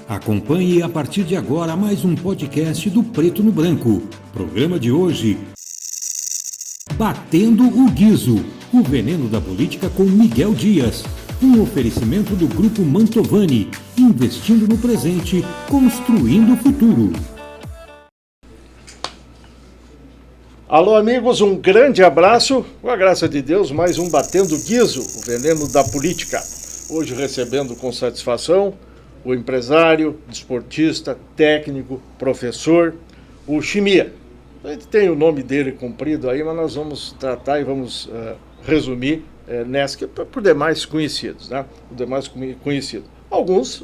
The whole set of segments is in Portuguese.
Acompanhe a partir de agora mais um podcast do Preto no Branco. Programa de hoje: Batendo o Guizo, o veneno da política com Miguel Dias. Um oferecimento do Grupo Mantovani, investindo no presente, construindo o futuro. Alô, amigos, um grande abraço. Com a graça de Deus, mais um Batendo o Guizo, o veneno da política. Hoje recebendo com satisfação o empresário, desportista, técnico, professor, o Chimia. A gente tem o nome dele comprido aí, mas nós vamos tratar e vamos resumir nessa, que por demais conhecidos, né? Por demais conhecido. Alguns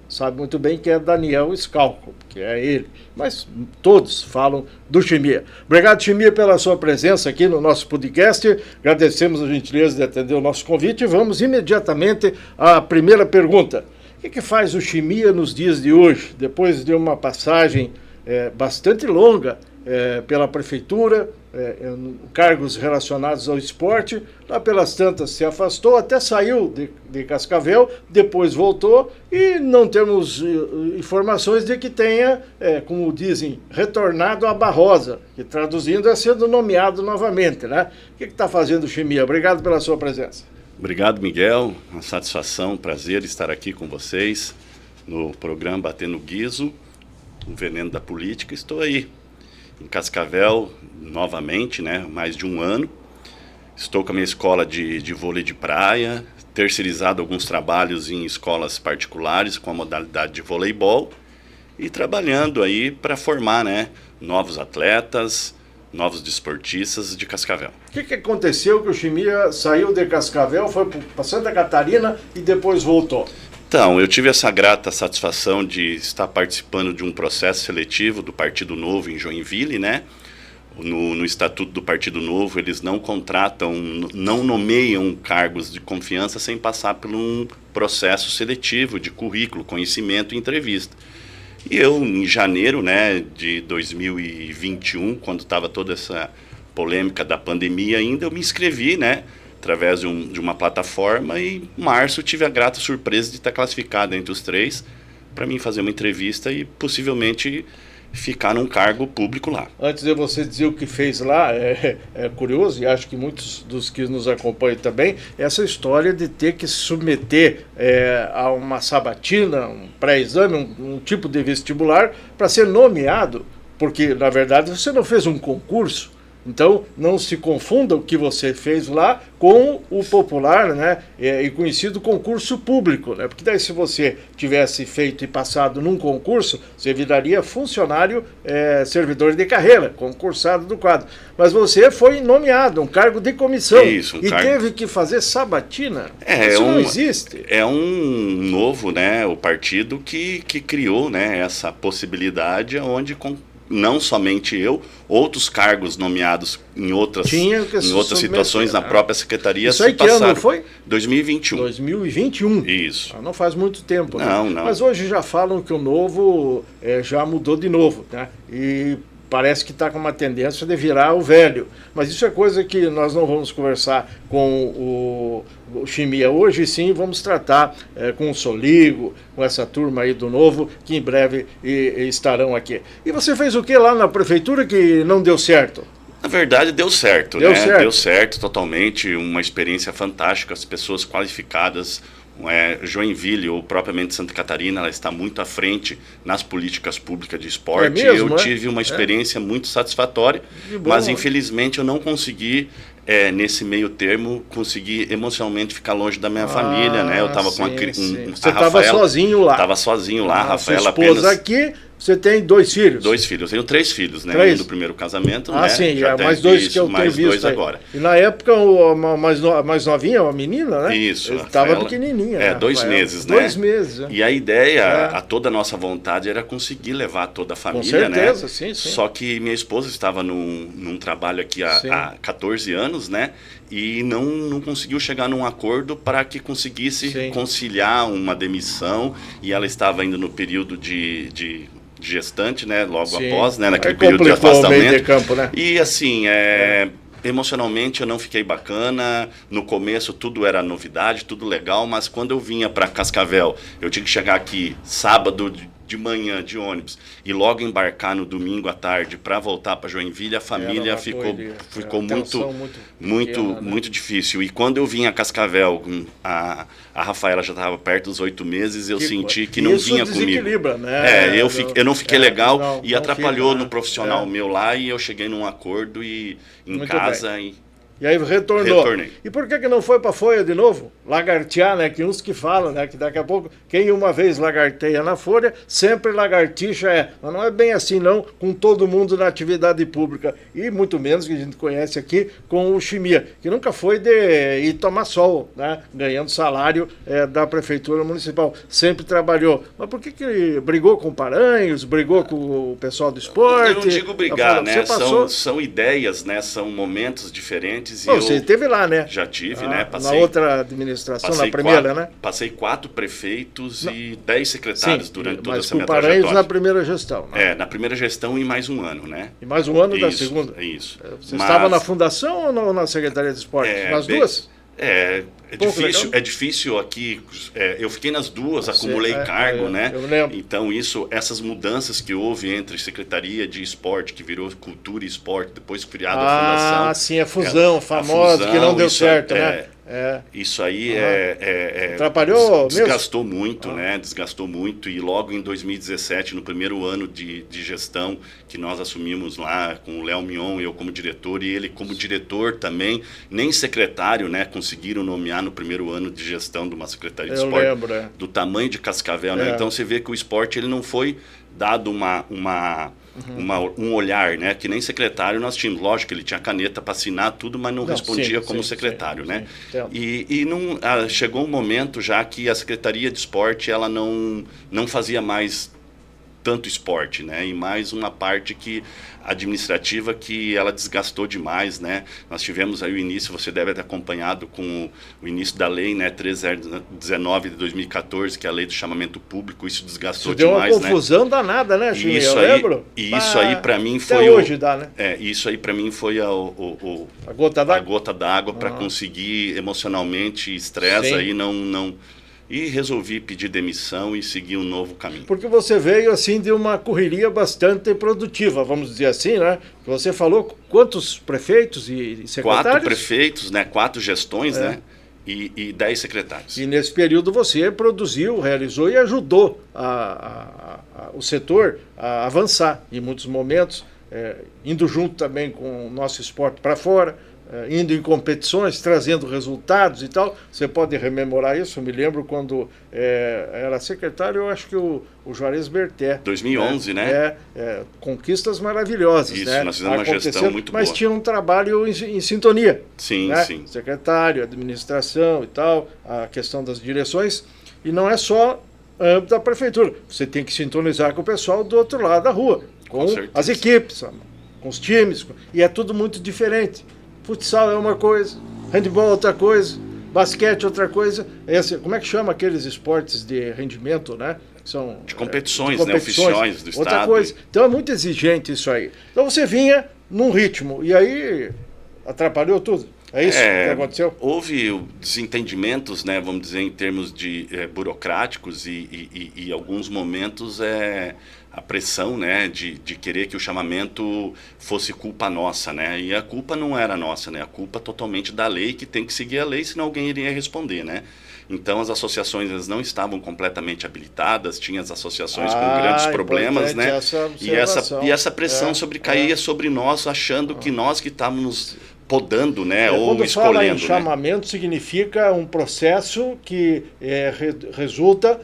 sabem muito bem que é Daniel Scalco, que é ele, mas todos falam do Chimia. Obrigado, Chimia, pela sua presença aqui no nosso podcast. Agradecemos a gentileza de atender o nosso convite e vamos imediatamente à primeira pergunta. O que faz o Chimia nos dias de hoje, depois de uma passagem bastante longa pela prefeitura, cargos relacionados ao esporte, lá pelas tantas se afastou, até saiu de Cascavel, depois voltou e não temos informações de que tenha, como dizem, retornado a Barrosa, que traduzindo é sendo nomeado novamente, né? O que está fazendo o Chimia? Obrigado pela sua presença. Obrigado, Miguel. Uma satisfação, um prazer estar aqui com vocês no programa Batendo o Guizo, o veneno da política. Estou aí em Cascavel novamente, né? Mais de um ano. Estou com a minha escola de vôlei de praia, terceirizado alguns trabalhos em escolas particulares com a modalidade de voleibol e trabalhando aí para formar, né, novos atletas, novos desportistas de Cascavel. O que aconteceu que o Chimia saiu de Cascavel, foi para Santa Catarina e depois voltou? Então, eu tive essa grata satisfação de estar participando de um processo seletivo do Partido Novo em Joinville, né? No Estatuto do Partido Novo, eles não contratam, não nomeiam cargos de confiança sem passar por um processo seletivo de currículo, conhecimento e entrevista. E eu, em janeiro, né, de 2021, quando estava toda essa polêmica da pandemia ainda, eu me inscrevi, né, através de uma plataforma, e em março tive a grata surpresa de estar classificado entre os três para mim fazer uma entrevista e possivelmente ficar num cargo público lá. Antes de você dizer o que fez lá, é curioso, e acho que muitos dos que nos acompanham também, essa história de ter que se submeter a uma sabatina, um pré-exame, um tipo de vestibular, para ser nomeado, porque, na verdade, você não fez um concurso. Então, não se confunda o que você fez lá com o popular, né, e conhecido concurso público, né? Porque daí, se você tivesse feito e passado num concurso, você viraria funcionário, servidor de carreira, concursado do quadro. Mas você foi nomeado, um cargo de comissão. Isso, teve que fazer sabatina. Isso não existe. É um novo, né, o partido que criou, né, essa possibilidade onde não somente eu, outros cargos nomeados em outras situações na própria secretaria. Isso aí que ano foi? 2021. 2021. Isso. Não faz muito tempo. Não, né? não. Mas hoje já falam que o novo já mudou de novo, né? E parece que está com uma tendência de virar o velho. Mas isso é coisa que nós não vamos conversar com o Chimia hoje, sim vamos tratar com o Soligo, com essa turma aí do Novo, que em breve estarão aqui. E você fez o que lá na prefeitura que não deu certo? Na verdade, deu certo, deu né? Certo. Deu certo totalmente, uma experiência fantástica, as pessoas qualificadas. Joinville, ou propriamente Santa Catarina, ela está muito à frente nas políticas públicas de esporte. Eu tive uma experiência muito satisfatória, mas infelizmente eu não consegui, nesse meio termo, conseguir emocionalmente ficar longe da minha família, né? Eu estava com Você estava sozinho lá? Estava sozinho lá, Rafaela apenas... aqui... Você tem 2 filhos? 2 filhos. Eu tenho 3 filhos, né? 3? Um do primeiro casamento, né? Sim, mais 2 que eu tenho visto. Mais 2 agora. E na época, a mais novinha, uma menina, né? Isso. Estava pequenininha. 2 meses, né? 2 meses. E a ideia, toda a nossa vontade era conseguir levar toda a família, com certeza, né? Sim. Só que minha esposa estava num trabalho aqui há 14 anos, né? E não conseguiu chegar num acordo para que conseguisse conciliar uma demissão. E ela estava ainda no período de gestante, né, logo após, né, naquele período de afastamento. Meio de campo, né? E assim, emocionalmente eu não fiquei bacana. No começo tudo era novidade, tudo legal, mas quando eu vinha para Cascavel, eu tinha que chegar aqui sábado de manhã de ônibus e logo embarcar no domingo à tarde para voltar para Joinville, a família ficou muito difícil. E quando eu vim a Cascavel, a Rafaela já estava perto dos 8 meses, eu senti que não vinha comigo. Né? Eu não fiquei legal e atrapalhou no profissional meu lá, e eu cheguei num acordo em casa e aí retornou. Retornei. E por que não foi para Folha de novo? Lagartear, né? Que uns que falam, né? Que daqui a pouco, quem uma vez lagarteia na Folha, sempre lagartixa é. Mas não é bem assim, não, com todo mundo na atividade pública. E muito menos, que a gente conhece aqui, com o Chimia, que nunca foi de ir tomar sol, né? Ganhando salário da Prefeitura Municipal. Sempre trabalhou. Mas por que brigou com o Paranhos, brigou com o pessoal do esporte? Eu não digo brigar, né? São ideias, né? São momentos diferentes. Você esteve lá, né? Já tive, né? Na outra administração, na primeira, né? Passei 4 prefeitos e 10 secretários durante toda essa minha trajetória. Mas com trajetória. Na primeira gestão, né? Na primeira gestão e mais um ano, né? E mais um ano da segunda? Isso. Você estava na fundação ou na Secretaria de Esporte? Nas duas? É difícil aqui. Eu fiquei nas duas, acumulei cargo, né? Eu lembro. Então, essas mudanças que houve entre Secretaria de Esporte, que virou Cultura e Esporte, depois criada a Fundação. Ah, sim, a fusão famosa, que não deu certo, né? Isso aí atrapalhou desgastou muito, né? Desgastou muito, e logo em 2017, no primeiro ano de gestão que nós assumimos lá com o Léo Mion, eu como diretor e ele como diretor também, nem secretário, né? Conseguiram nomear no primeiro ano de gestão de uma Secretaria de Esporte. Lembro, do tamanho de Cascavel, né? Então você vê que o esporte ele não foi dado um olhar, né? Que nem secretário nós tínhamos. Lógico que ele tinha caneta para assinar tudo, mas não respondia como secretário, né? E chegou um momento já que a Secretaria de Esporte ela não fazia mais tanto esporte, né? E mais uma parte administrativa que ela desgastou demais, né? Nós tivemos aí o início, você deve ter acompanhado com o início da lei, né? 3019 de 2014, que é a lei do chamamento público. Isso desgastou demais, né? Deu uma confusão danada, né, Chico? Eu lembro. E isso aí para mim foi até hoje dá, né? Isso aí para mim foi a gota d'água para conseguir emocionalmente estresse aí não. E resolvi pedir demissão e seguir um novo caminho. Porque você veio assim de uma correria bastante produtiva, vamos dizer assim, né? Você falou quantos prefeitos e secretários? 4 prefeitos, né? 4 gestões, né? E 10 secretários. E nesse período você produziu, realizou e ajudou o setor a avançar em muitos momentos, indo junto também com o nosso esporte para fora, indo em competições, trazendo resultados e tal. Você pode rememorar isso? Eu me lembro quando era secretário, eu acho que o Juarez Berté. 2011, né? Conquistas maravilhosas. Isso, né? Nós fizemos uma gestão muito boa. Mas tinha um trabalho em sintonia. Sim, né? sim. Secretário, administração e tal, a questão das direções. E não é só âmbito da prefeitura. Você tem que sintonizar com o pessoal do outro lado da rua, com as equipes, com os times, e é tudo muito diferente. Futsal é uma coisa, handebol é outra coisa, basquete é outra coisa. Como é que chama aqueles esportes de rendimento, né? Que são, de competições, né? Oficiais do Estado. Outra coisa. Então é muito exigente isso aí. Então você vinha num ritmo, e aí atrapalhou tudo. É isso que aconteceu? Houve desentendimentos, né, vamos dizer, em termos de burocráticos e alguns momentos a pressão, né, de querer que o chamamento fosse culpa nossa, né, e a culpa não era nossa, né, a culpa totalmente da lei, que tem que seguir a lei, senão alguém iria responder, né. Então as associações elas não estavam completamente habilitadas, tinha as associações com grandes problemas, né, e essa pressão caía sobre nós, achando que nós que estávamos podando, né, ou quando escolhendo. Fala em chamamento, significa um processo que resulta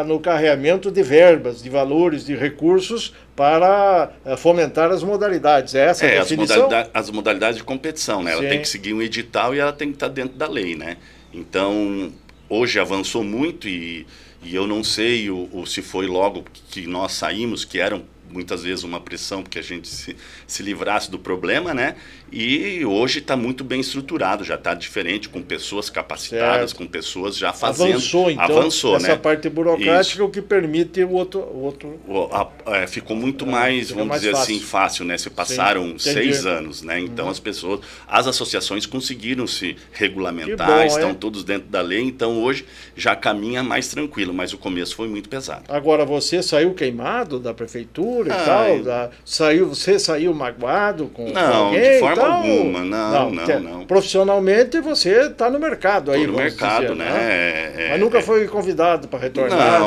no carreamento de verbas, de valores, de recursos para fomentar as modalidades. É essa a definição? As modalidades de competição, né? Ela tem que seguir um edital e ela tem que estar dentro da lei, né? Então, hoje avançou muito e eu não sei se foi logo que nós saímos, que eram muitas vezes uma pressão porque a gente se livrasse do problema, né? E hoje está muito bem estruturado, já está diferente, com pessoas capacitadas, certo. Com pessoas já fazendo. Avançou, então, avançou, essa né? parte burocrática, Isso. o que permite o outro... Ficou muito mais, fica vamos mais dizer fácil. assim, fácil, né? Se passaram Sim, 6 anos, né? Então as associações conseguiram se regulamentar, bom, estão todos dentro da lei, então hoje já caminha mais tranquilo, mas o começo foi muito pesado. Agora, você saiu queimado da prefeitura e tal? Você saiu magoado com alguém? De forma e tal? alguma, não. Profissionalmente, você está no mercado aí, no mercado, dizer, né? Mas nunca foi convidado para retornar?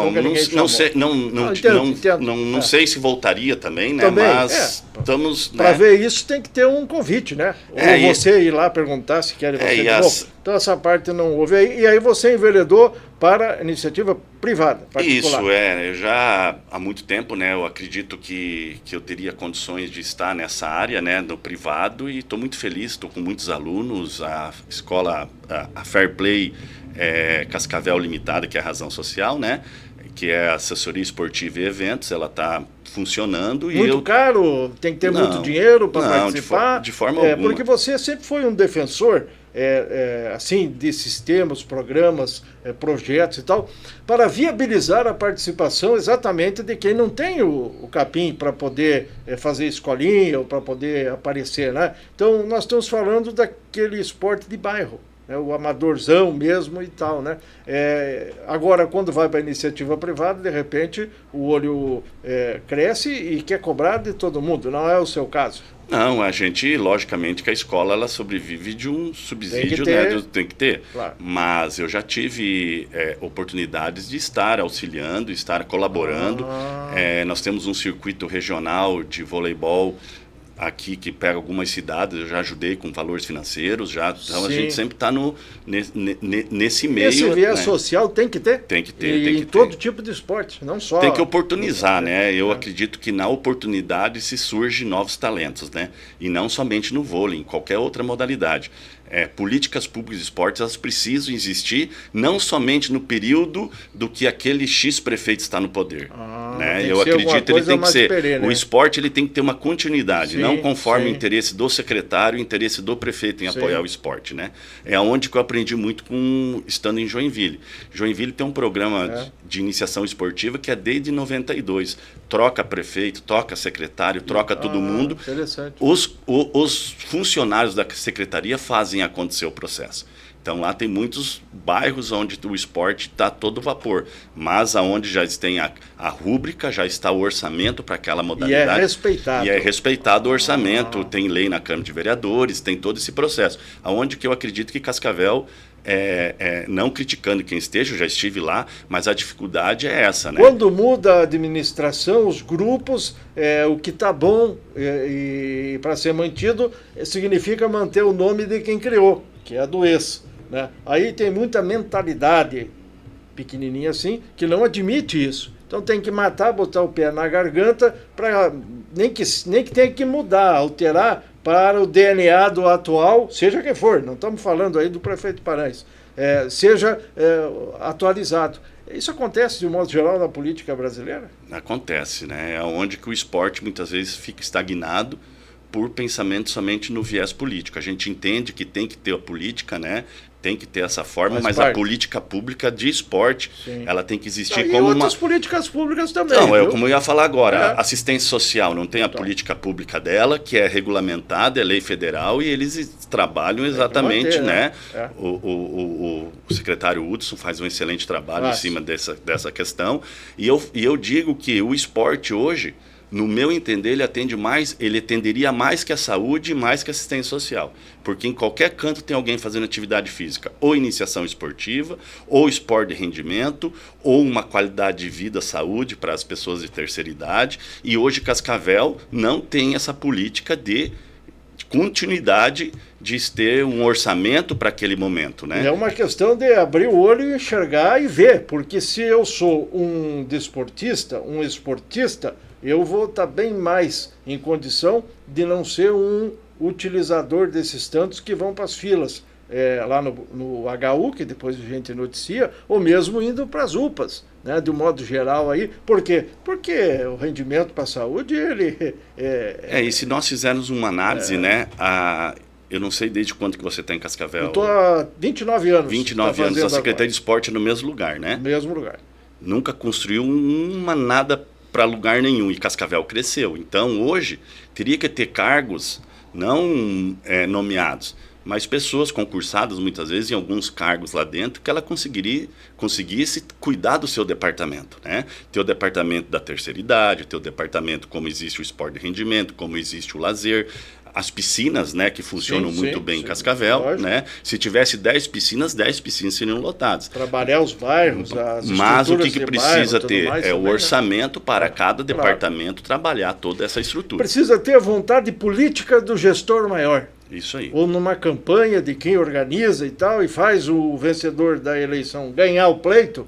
Não sei se voltaria também, né? Também, mas estamos... Para ver isso tem que ter um convite, né? Ou você ir lá perguntar se querem você de novo. Então essa parte não houve. E aí você enveredou para iniciativa privada, particular. Isso, eu já há muito tempo, né, eu acredito que eu teria condições de estar nessa área, né, no privado, e estou muito feliz, estou com muitos alunos, a escola, a Fair Play Cascavel Limitada, que é a Razão Social, né, que é assessoria esportiva e eventos, ela está funcionando. Muito caro? Tem que ter muito dinheiro para participar? De forma alguma. Porque você sempre foi um defensor assim, de sistemas, programas, projetos e tal, para viabilizar a participação exatamente de quem não tem o capim para poder fazer escolinha ou para poder aparecer, né? Então, nós estamos falando daquele esporte de bairro, né? O amadorzão mesmo e tal, né? Agora, quando vai para a iniciativa privada, de repente, o olho cresce e quer cobrar de todo mundo. Não é o seu caso? Não, a gente, logicamente, que a escola ela sobrevive de um subsídio, tem que ter. Claro. Mas eu já tive oportunidades de estar auxiliando, estar colaborando. Nós temos um circuito regional de voleibol aqui que pega algumas cidades, eu já ajudei com valores financeiros, então a gente sempre está nesse meio. Esse viés social tem que ter? Tem que ter. E em todo tipo de esporte, não só... Tem que oportunizar, né? Eu acredito que na oportunidade se surgem novos talentos, né? E não somente no vôlei, em qualquer outra modalidade. Políticas públicas de esportes, elas precisam existir não somente no período do que aquele X prefeito está no poder. Né? Eu acredito que ele tem que ser... O esporte ele tem que ter uma continuidade, não conforme o interesse do secretário, o interesse do prefeito em apoiar o esporte. Né? É onde que eu aprendi muito estando em Joinville. Joinville tem um programa de iniciação esportiva que é desde 92. Troca prefeito, troca secretário, troca todo mundo. Interessante. Os funcionários da secretaria fazem acontecer o processo. Então lá tem muitos bairros onde o esporte está todo vapor, mas aonde já tem a rúbrica, já está o orçamento para aquela modalidade. E é respeitado. E é respeitado o orçamento, tem lei na Câmara de Vereadores, tem todo esse processo. Aonde que eu acredito que Cascavel, não criticando quem esteja, eu já estive lá, mas a dificuldade é essa, né? Quando muda a administração, os grupos, o que está bom e para ser mantido, significa manter o nome de quem criou, que é a do ex. Né? Aí tem muita mentalidade pequenininha assim, que não admite isso. Então tem que matar, botar o pé na garganta, nem que tenha que mudar, alterar para o DNA do atual, seja quem for, não estamos falando aí do prefeito Paranhos, seja atualizado. Isso acontece, de um modo geral, na política brasileira? Acontece, né? É onde que o esporte muitas vezes fica estagnado por pensamento somente no viés político. A gente entende que tem que ter a política, né? Tem que ter essa forma, mas a política pública de esporte, ela tem que existir como outras políticas públicas também. Não, como eu ia falar agora, assistência social não tem a política pública dela, que é regulamentada, é lei federal, e eles trabalham exatamente, né? O secretário Hudson faz um excelente trabalho em cima dessa questão, e eu digo que o esporte hoje, no meu entender, ele atenderia mais que a saúde e mais que a assistência social. Porque em qualquer canto tem alguém fazendo atividade física, ou iniciação esportiva, ou esporte de rendimento, ou uma qualidade de vida, saúde para as pessoas de terceira idade. E hoje Cascavel não tem essa política de continuidade de ter um orçamento para aquele momento, né? É uma questão de abrir o olho e enxergar e ver, porque se eu sou um desportista, um esportista, eu vou estar bem mais em condição de não ser um utilizador desses tantos que vão para as filas lá no HU, que depois a gente noticia, ou mesmo indo para as UPAs, né, de um modo geral aí. Por quê? Porque o rendimento para a saúde, ele... E se nós fizermos uma análise, né, eu não sei desde quando que você está em Cascavel. Eu estou há 29 anos. 29 anos, a Secretaria de Esporte é no mesmo lugar, né? No mesmo lugar. Nunca construiu nada para lugar nenhum, e Cascavel cresceu. Então, hoje, teria que ter cargos não nomeados, mas pessoas concursadas, muitas vezes, em alguns cargos lá dentro, que ela conseguisse cuidar do seu departamento, né? Ter o departamento da terceira idade, ter o departamento como existe o esporte de rendimento, como existe o lazer, as piscinas, né, que funcionam muito bem em Cascavel, lógico, né? Se tivesse 10 piscinas seriam lotadas. Trabalhar os bairros, as Mas o que precisa ter mais, é também, o orçamento, né, para cada departamento trabalhar toda essa estrutura. Precisa ter a vontade política do gestor maior. Isso aí. Ou numa campanha de quem organiza e tal, e faz o vencedor da eleição ganhar o pleito,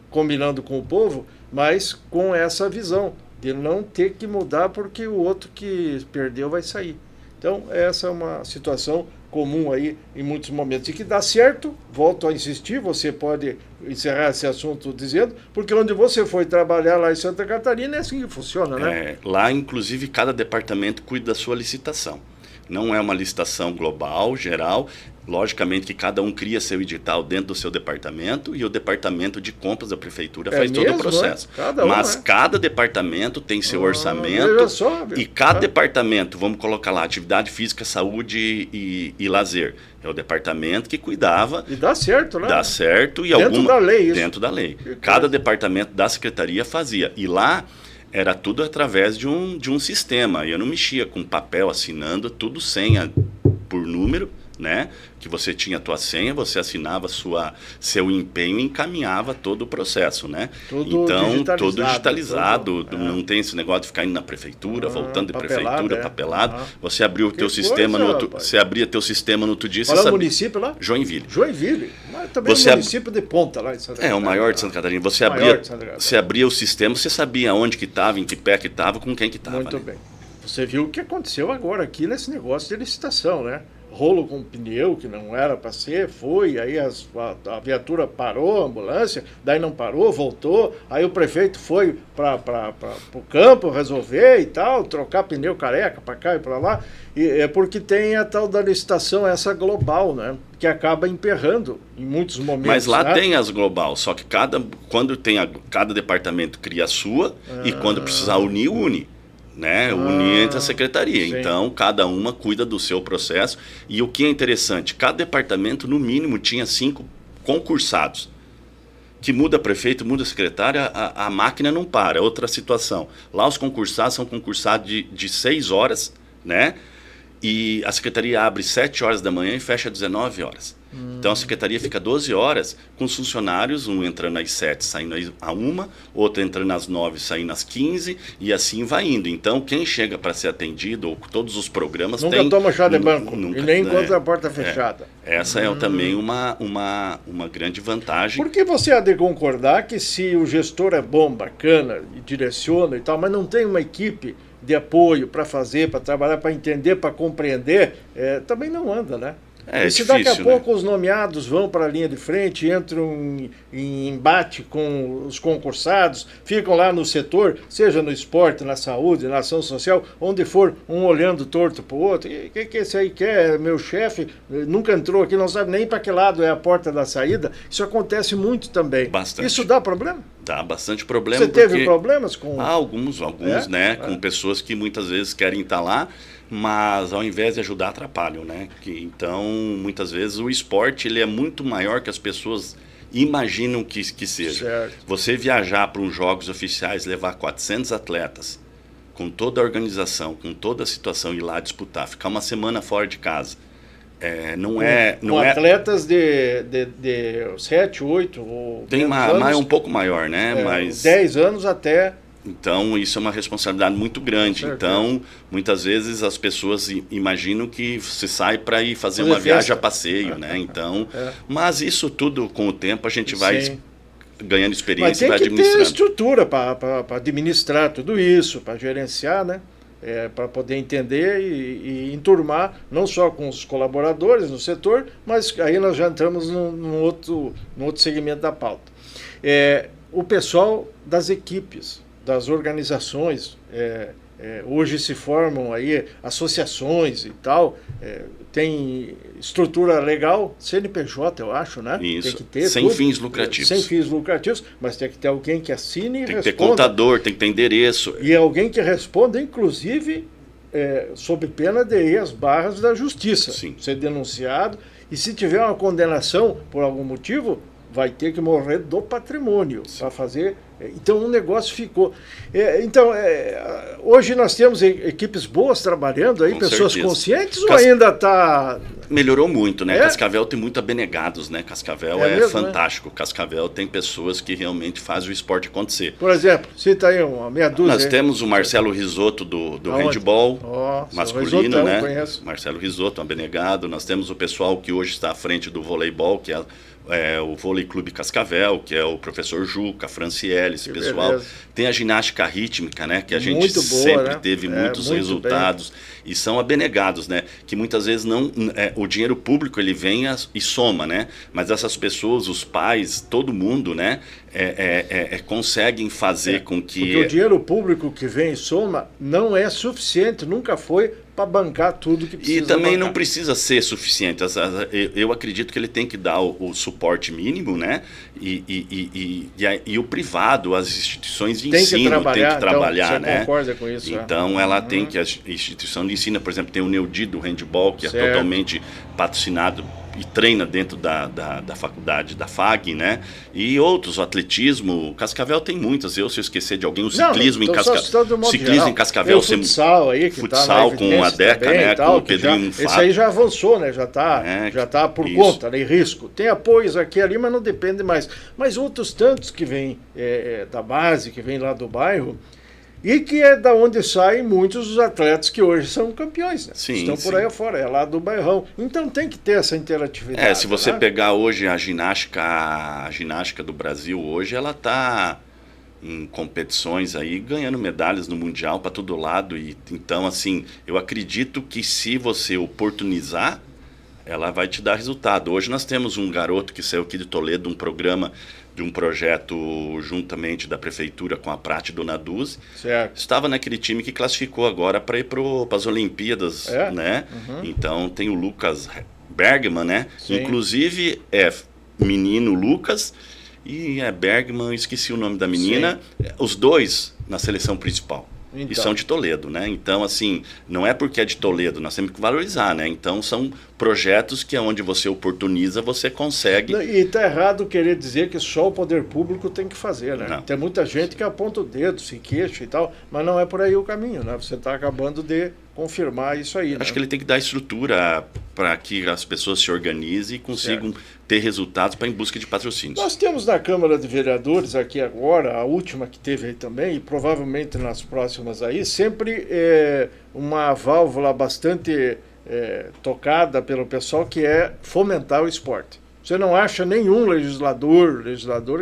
combinando com o povo, mas com essa visão de não ter que mudar porque o outro que perdeu vai sair. Então, essa é uma situação comum aí em muitos momentos. E que dá certo, volto a insistir, você pode encerrar esse assunto dizendo, porque onde você foi trabalhar lá em Santa Catarina é assim que funciona, né? Lá, inclusive, cada departamento cuida da sua licitação. Não é uma licitação global, geral. Logicamente que cada um cria seu edital dentro do seu departamento e o departamento de compras da prefeitura faz todo o processo. Mas cada departamento tem seu orçamento e cada departamento, vamos colocar lá, atividade física, saúde e lazer. É o departamento que cuidava. E dá certo, né? Dá certo. E dentro da lei, isso. Dentro da lei. Cada departamento da secretaria fazia. E lá era tudo através de um sistema. Eu não mexia com papel assinando, tudo senha por número, né? Que você tinha a tua senha, você assinava seu empenho e encaminhava todo o processo, né? Tudo digitalizado, não tem esse negócio de ficar indo na prefeitura, voltando de prefeitura, papelado. Você abriu o teu sistema você abria teu sistema no outro dia. Qual é o município lá? Joinville. Mas também é um município de ponta lá em Santa Catarina. O maior de Santa Catarina. Você abria o sistema, você sabia onde que estava, em que pé que estava, com quem que estava. Muito bem. Você viu o que aconteceu agora aqui nesse negócio de licitação, né? Rolo com pneu, que não era para ser, foi, aí a viatura parou, a ambulância, daí não parou, voltou, aí o prefeito foi para o campo resolver e tal, trocar pneu careca para cá e para lá, e é porque tem a tal da licitação, essa global, né, que acaba emperrando em muitos momentos. Mas lá tem as global, só que cada departamento cria a sua e quando precisar unir, une. Né, unir entre a secretaria. Sim. Então, cada uma cuida do seu processo. E o que é interessante, cada departamento, no mínimo, tinha 5 concursados. Que muda prefeito, muda secretária, a máquina não para. É outra situação. Lá os concursados são concursados de 6 horas, né? E a secretaria abre 7 horas da manhã e fecha 19 horas. Então a secretaria fica 12 horas com os funcionários, um entrando às 7, saindo às 1, outro entrando às 9, saindo às 15, e assim vai indo. Então quem chega para ser atendido, ou todos os programas nunca toma chá de banco, e nem encontra a porta fechada. Essa é também uma grande vantagem. Porque você há de concordar que se o gestor é bom, bacana, e direciona e tal, mas não tem uma equipe de apoio para fazer, para trabalhar, para entender, para compreender, também não anda, né? E se difícil, daqui a pouco os nomeados vão para a linha de frente, entram em embate com os concursados, ficam lá no setor, seja no esporte, na saúde, na ação social, onde for, um olhando torto para o outro, o que esse aí quer? Meu chefe nunca entrou aqui, não sabe nem para que lado é a porta da saída. Isso acontece muito também. Bastante. Isso dá problema? Dá bastante problema. Você teve problemas com... Alguns, né? Com pessoas que muitas vezes querem estar lá, mas ao invés de ajudar, atrapalham, né? Então, muitas vezes, o esporte ele é muito maior que as pessoas imaginam que seja. Certo. Você viajar para uns jogos oficiais, levar 400 atletas, com toda a organização, com toda a situação, ir lá disputar, ficar uma semana fora de casa, com atletas de 7, 8 ou tem um pouco maior, né? Mas 10 anos até... Então, isso é uma responsabilidade muito grande. Então, muitas vezes as pessoas imaginam que você sai para ir fazer uma viagem a passeio, né? Então, mas isso tudo, com o tempo, a gente vai ganhando experiência e vai administrando. Mas tem que ter estrutura para administrar tudo isso, para gerenciar, né? para poder entender e enturmar, não só com os colaboradores no setor, mas aí nós já entramos num outro segmento da pauta. O pessoal das equipes, das organizações, hoje se formam aí associações e tal, tem estrutura legal, CNPJ, eu acho, né? Isso, tem que ter sem fins lucrativos. Sem fins lucrativos, mas tem que ter alguém que assine e responda. Tem que ter contador, tem que ter endereço. E alguém que responda, inclusive, sob pena de ir às barras da justiça. Sim. Ser denunciado. E se tiver uma condenação por algum motivo, vai ter que morrer do patrimônio para fazer. Então o negócio ficou. Hoje nós temos equipes boas trabalhando aí, Com pessoas certeza. conscientes, ou ainda está. Melhorou muito, né? Cascavel tem muito abnegados, né? Cascavel é mesmo, fantástico. Né? Cascavel tem pessoas que realmente fazem o esporte acontecer. Por exemplo, cita aí uma meia dúzia. Nós temos o Marcelo Risotto do handball masculino, né? Conheço. Marcelo Risotto, um abnegado. Nós temos o pessoal que hoje está à frente do voleibol, que é o Vôlei Clube Cascavel, que é o professor Juca, Franciele, esse pessoal. Beleza. Tem a ginástica rítmica, né? Que a gente muito boa, sempre né? teve muitos resultados. Bem. E são abnegados, né? Que muitas vezes o dinheiro público ele vem e soma, né? Mas essas pessoas, os pais, todo mundo, né? Conseguem fazer com que... Porque o dinheiro público que vem e soma não é suficiente, nunca foi para bancar tudo que precisa. E também bancar. Não precisa ser suficiente. Eu acredito que ele tem que dar o suporte mínimo, né? E o privado, as instituições de ensino tem que trabalhar, então, né? Você concorda com isso? Então ela tem que, a instituição de ensino, por exemplo, tem o Neudi do handball, que é totalmente patrocinado e treina dentro da faculdade da FAG, né? E outros, o atletismo, Cascavel tem muitas. Se eu esquecer de alguém, o ciclismo em Cascavel, o futsal aí, que futsal tá com a Deca, né? Com o Pedrinho Fato. Esse aí já avançou, né? Já tá por conta, né? Em risco. Tem apoios aqui e ali, mas não depende mais. Mas outros tantos que vêm da base, que vêm lá do bairro, e que é da onde saem muitos dos atletas que hoje são campeões, né? Sim, estão por aí afora, é lá do bairrão. Então tem que ter essa interatividade. Se você pegar hoje a ginástica do Brasil hoje, ela está em competições aí, ganhando medalhas no Mundial para todo lado. Então, assim, eu acredito que se você oportunizar, ela vai te dar resultado. Hoje nós temos um garoto que saiu aqui de Toledo, de um projeto juntamente da prefeitura com a Prate Dona Dulce. Certo. Estava naquele time que classificou agora para ir para as Olimpíadas, né? Uhum. Então tem o Lucas Bergman, né? Sim. Inclusive menino Lucas e Bergman, esqueci o nome da menina. Sim. Os dois na seleção principal. Então. E são de Toledo, né? Então, assim, não é porque é de Toledo, nós temos que valorizar, né? Então, são projetos que onde você oportuniza, você consegue... E está errado querer dizer que só o poder público tem que fazer, né? Não. Tem muita gente que aponta o dedo, se queixa e tal, mas não é por aí o caminho, né? Você está acabando de confirmar isso aí, né? Acho que ele tem que dar estrutura para que as pessoas se organizem e consigam ter resultados para em busca de patrocínios. Nós temos na Câmara de Vereadores aqui agora, a última que teve aí também, e provavelmente nas próximas aí, sempre uma válvula bastante tocada pelo pessoal, que é fomentar o esporte. Você não acha nenhum legislador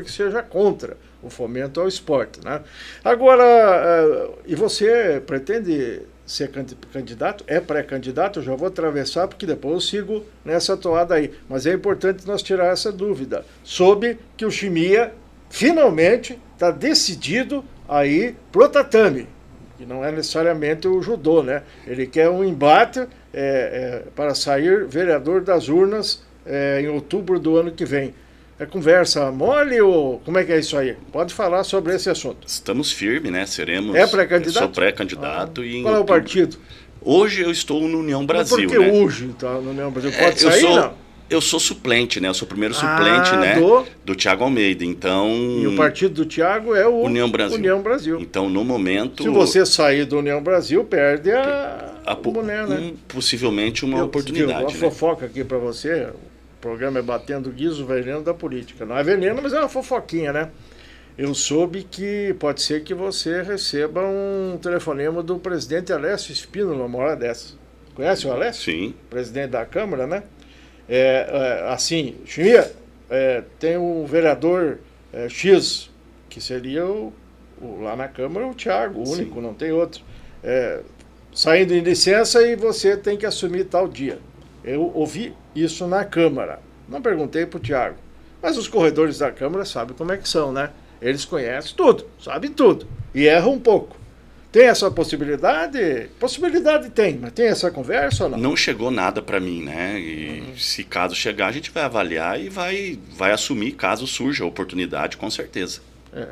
que seja contra o fomento ao esporte, né? Agora, e você pretende ser candidato? É pré-candidato? Eu já vou atravessar, porque depois eu sigo nessa toada aí. Mas é importante nós tirar essa dúvida. Soube que o Chimia finalmente está decidido a ir pro tatame, que não é necessariamente o judô, né? Ele quer um embate para sair vereador das urnas em outubro do ano que vem. É conversa mole ou como é que é isso aí? Pode falar sobre esse assunto. Estamos firmes, né? Seremos... É pré-candidato? Sou pré-candidato. E qual é o partido? Hoje eu estou no União Brasil, mas por que né? hoje está no União Brasil? Pode sair, não? Eu sou suplente, né? Eu sou o primeiro suplente, né? Do Thiago Almeida, então... E o partido do Thiago é o União Brasil. União Brasil. Então, no momento... Se você sair do União Brasil, perde a mulher, né? Possivelmente uma oportunidade, uma fofoca aqui para você. O programa é Batendo Guizo, veneno da política. Não é veneno, mas é uma fofoquinha, né? Eu soube que pode ser que você receba um telefonema do presidente Alessio Spínola, uma hora dessas. Conhece o Alessio? Sim. Presidente da Câmara, né? Assim, Chimia, tem o vereador X, que seria lá na Câmara o Thiago, o único, não tem outro. saindo em licença e você tem que assumir tal dia. Eu ouvi isso na Câmara. Não perguntei para o Tiago. Mas os corredores da Câmara sabem como é que são, né? Eles conhecem tudo, sabem tudo. E erram um pouco. Tem essa possibilidade? Possibilidade tem, mas tem essa conversa ou não? Não chegou nada para mim, né? E se caso chegar, a gente vai avaliar e vai assumir caso surja a oportunidade, com certeza.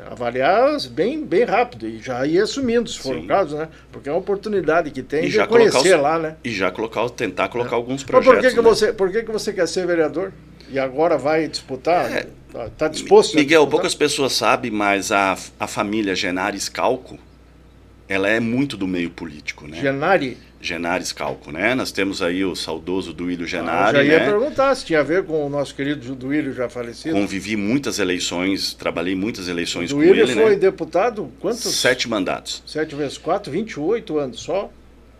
Avaliar bem rápido e já ir assumindo, se for o caso, né? Porque é uma oportunidade que tem e de conhecer lá, né? E já tentar colocar alguns Mas projetos. por que você quer ser vereador? E agora vai disputar? Está disposto Miguel, a disputar? poucas pessoas sabem, mas a família Genari Scalco, ela é muito do meio político, né? Genari Scalco, né? Nós temos aí o saudoso Duílio Genari, eu já ia né? perguntar se tinha a ver com o nosso querido Duílio já falecido. Convivi muitas eleições, trabalhei muitas eleições com ele, né? foi deputado, quantos? 7 mandatos. 7 vezes 4, 28 anos só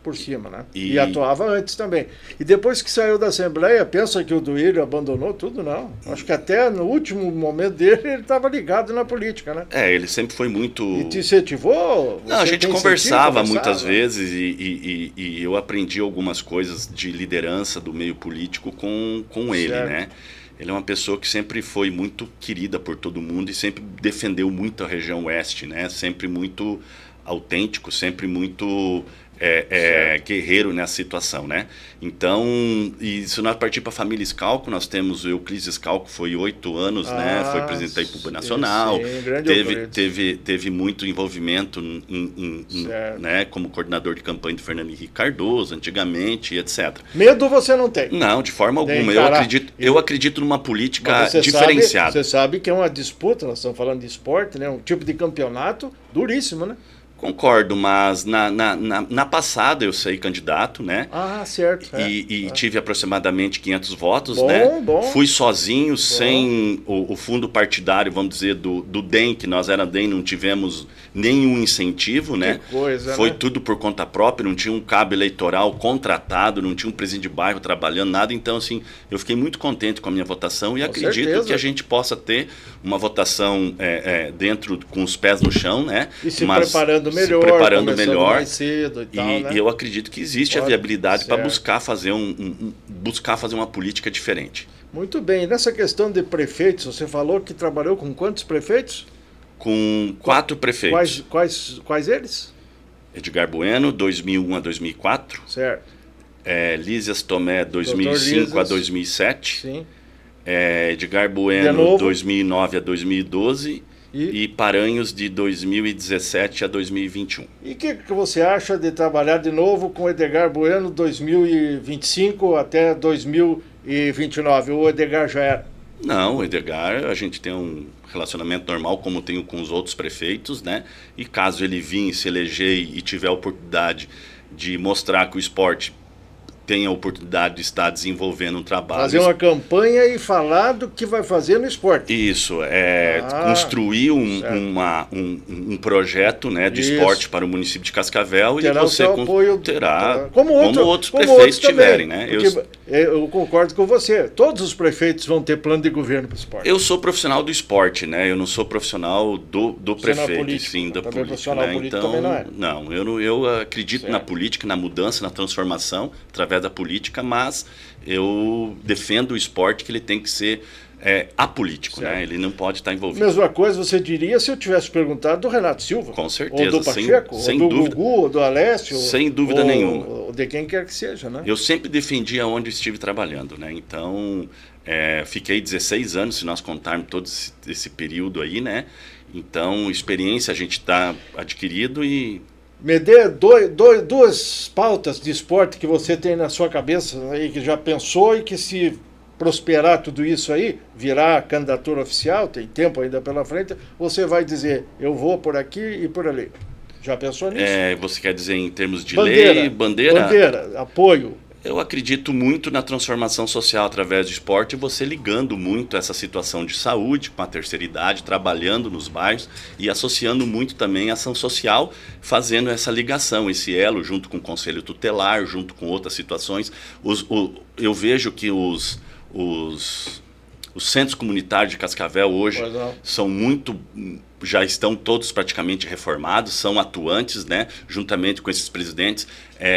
por cima, né? E atuava antes também. E depois que saiu da Assembleia, pensa que o Duílio abandonou tudo? Não. Acho que até no último momento dele ele estava ligado na política, né? Ele sempre foi muito... E te incentivou? Não, a gente conversava muitas vezes e eu aprendi algumas coisas de liderança do meio político com ele, né? Ele é uma pessoa que sempre foi muito querida por todo mundo e sempre defendeu muito a região oeste, né? Sempre muito autêntico, sempre muito... guerreiro nessa situação, né? Então, e se nós partir para a família Scalco, nós temos o Euclides Scalco, foi 8 anos, né? Foi presidente da República Nacional, teve muito envolvimento né? Como coordenador de campanha do Fernando Henrique Cardoso, antigamente, etc. Medo você não tem? Não, de forma alguma. Eu acredito numa política diferenciada. Você sabe que é uma disputa, nós estamos falando de esporte, né? Um tipo de campeonato duríssimo, né? Concordo, mas na passada eu saí candidato, né? Certo. E tive aproximadamente 500 votos, bom, né? Bom. Fui sozinho, sem o fundo partidário, vamos dizer, do DEM, que nós era DEM, não tivemos nenhum incentivo, né? Que coisa, Foi né? tudo por conta própria, não tinha um cabo eleitoral contratado, não tinha um presidente de bairro trabalhando, nada. Então, assim, eu fiquei muito contente com a minha votação e acredito que a gente possa ter uma votação dentro, com os pés no chão, né? E se preparando melhor, mais cedo e tal, né? E eu acredito que existe a viabilidade para buscar fazer uma política diferente. Muito bem. Nessa questão de prefeitos, você falou que trabalhou com quantos prefeitos? Com 4 prefeitos. Quais eles? Edgar Bueno, 2001 a 2004. Certo. Lísias Tomé, 2005 a 2007. Sim. Edgar Bueno, 2009 a 2012. E Paranhos de 2017 a 2021. E o que você acha de trabalhar de novo com o Edgar Bueno 2025 até 2029? O Edgar já era? Não, o Edgar, a gente tem um relacionamento normal, como tenho com os outros prefeitos, né? E caso ele vir, se eleger e tiver a oportunidade de mostrar que o esporte tem a oportunidade de estar desenvolvendo um trabalho. Fazer uma campanha e falar do que vai fazer no esporte. Isso, construir um projeto, né, de esporte para o município de Cascavel. Terá e você terá, como outros prefeitos tiverem, né? Eu concordo com você. Todos os prefeitos vão ter plano de governo para o esporte. Eu sou profissional do esporte, né? Eu não sou profissional do prefeito, sim, da política. Né? Então, não, eu acredito na política, na mudança, na transformação, através da política, mas eu defendo o esporte, que ele tem que ser apolítico, né? Ele não pode estar envolvido. Mesma coisa você diria se eu tivesse perguntado do Renato Silva. Com certeza. Ou do Pacheco, sem ou do dúvida. Gugu, ou do Alessio. Sem dúvida nenhuma. Ou de quem quer que seja, né? Eu sempre defendi aonde estive trabalhando, né? Então, fiquei 16 anos, se nós contarmos todo esse período aí, né? Então, experiência a gente está adquirido e... Me dê duas pautas de esporte que você tem na sua cabeça aí, que já pensou e que, se prosperar tudo isso aí, virar candidatura oficial, tem tempo ainda pela frente, você vai dizer, eu vou por aqui e por ali. Já pensou nisso? Você quer dizer em termos de lei, bandeira? Bandeira, apoio. Eu acredito muito na transformação social através do esporte, e você ligando muito essa situação de saúde com a terceira idade, trabalhando nos bairros e associando muito também a ação social, fazendo essa ligação, esse elo junto com o Conselho Tutelar, junto com outras situações. Eu vejo que os centros comunitários de Cascavel hoje são muito já estão todos praticamente reformados, são atuantes, né, juntamente com esses presidentes.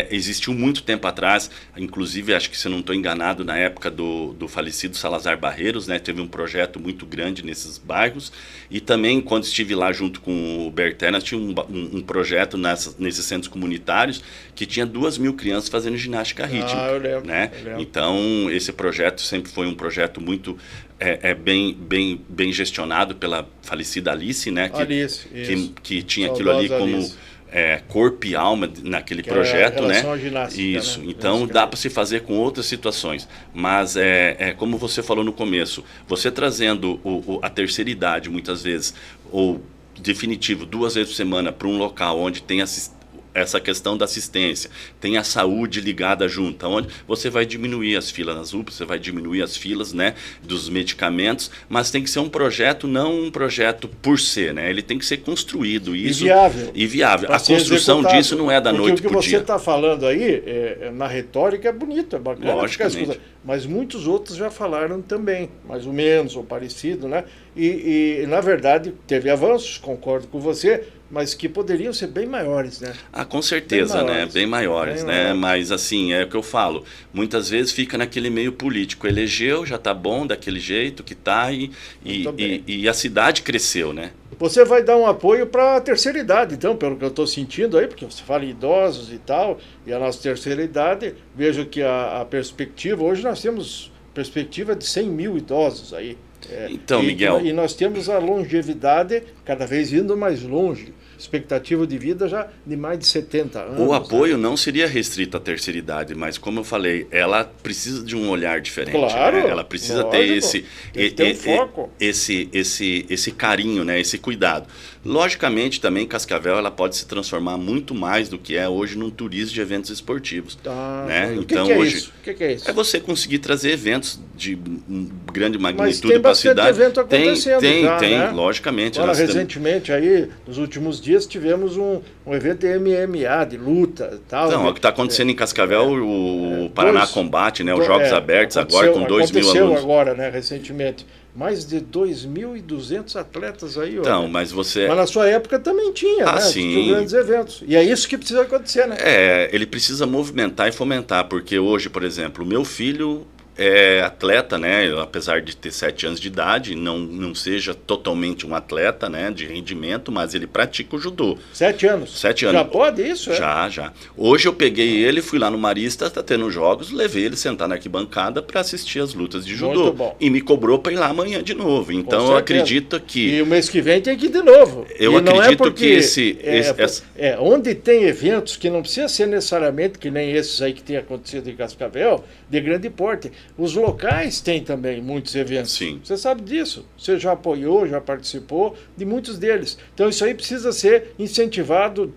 Existiu muito tempo atrás, inclusive, acho que se eu não estou enganado, na época do falecido Salazar Barreiros, né, teve um projeto muito grande nesses bairros, e também quando estive lá junto com o Berternas, tinha um projeto nesses centros comunitários que tinha 2.000 crianças fazendo ginástica rítmica. Eu lembro, né? eu lembro. Então, esse projeto sempre foi um projeto muito bem gestionado pela falecida Alice, né? Que tinha aquilo ali como corpo e alma naquele projeto, né? Isso. Né? Então dá para se fazer com outras situações, mas como você falou no começo, você trazendo a terceira idade muitas vezes, ou definitivo 2 vezes por semana para um local onde tem essa questão da assistência, tem a saúde ligada junto, onde você vai diminuir as filas nas UPAs, você vai diminuir as filas, né, dos medicamentos, mas tem que ser um projeto, não um projeto por ser, né, ele tem que ser construído. Isso, e viável. A construção disso não é da noite para o dia. O que você está falando aí, na retórica, é bonito, é bacana, logicamente, mas muitos outros já falaram também, mais ou menos, ou parecido, né, e na verdade teve avanços, concordo com você, mas que poderiam ser bem maiores, né? Com certeza, né? Bem maiores, né? Mas assim, é o que eu falo, muitas vezes fica naquele meio político, elegeu, já tá bom daquele jeito que tá e a cidade cresceu, né? Você vai dar um apoio para a terceira idade, então, pelo que eu estou sentindo aí, porque você fala em idosos e tal, e a nossa terceira idade, vejo que a perspectiva, hoje nós temos perspectiva de 100 mil idosos aí. Então, Miguel... E nós temos a longevidade cada vez indo mais longe. Expectativa de vida já de mais de 70 anos. O apoio não seria restrito à terceira idade, mas como eu falei, ela precisa de um olhar diferente. Claro, né? Ela precisa ter esse carinho, né? Esse cuidado. Logicamente, também Cascavel ela pode se transformar muito mais do que é hoje num turismo de eventos esportivos. Né? Então, hoje o que é isso? É você conseguir trazer eventos de grande magnitude para a cidade. Evento acontecendo tem, né? Logicamente. Agora, recentemente, aí, nos últimos dias, tivemos um evento de MMA, de luta e tal. Não, o que está acontecendo em Cascavel, o Paraná Combate, né? Os Jogos Abertos, agora com 2.000 alunos. Aconteceu agora, né, recentemente. Mais de 2.200 atletas aí. Então, mas na sua época também tinha, né? Sim. Tinha grandes eventos. E é isso que precisa acontecer, né? Ele precisa movimentar e fomentar, porque hoje, por exemplo, o meu filho é atleta, né? Apesar de ter 7 anos de idade, não seja totalmente um atleta, né? De rendimento, mas ele pratica o judô. 7 anos? 7 anos. Já pode isso? Já. Hoje eu peguei ele, fui lá no Marista, tá tendo jogos, levei ele sentar na arquibancada para assistir as lutas de judô. Muito bom. E me cobrou para ir lá amanhã de novo. Então eu acredito que... E o mês que vem tem que ir de novo. Eu acredito que onde tem eventos que não precisa ser necessariamente que nem esses aí que tem acontecido em Cascavel, de grande porte. Os locais têm também muitos eventos. Sim. Você sabe disso. Você já apoiou, já participou de muitos deles. Então isso aí precisa ser incentivado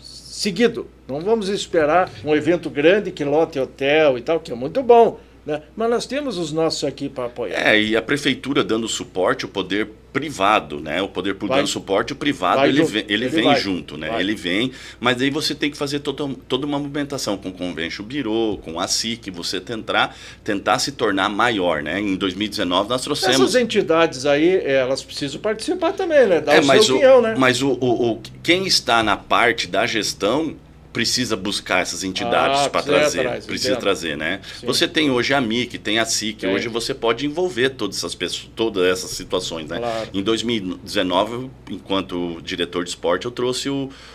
seguido. Não vamos esperar um evento grande que lote hotel e tal, que é muito bom, né? Mas nós temos os nossos aqui para apoiar. E a prefeitura dando suporte, o poder privado, né? O poder público dando suporte, o privado ele vem junto, né? Ele vem, mas aí você tem que fazer toda uma movimentação com o Convention Bureau, com a SIC, você tentar se tornar maior, né? Em 2019 nós trouxemos... Essas entidades aí, elas precisam participar também, né? Dar o seu opinião, né? Mas quem está na parte da gestão precisa buscar essas entidades para trazer. Precisa trazer, né? Sim. Você tem hoje a MIC, tem a SIC, hoje você pode envolver todas essas pessoas, todas essas situações, né? Claro. Em 2019, enquanto diretor de esporte, eu trouxe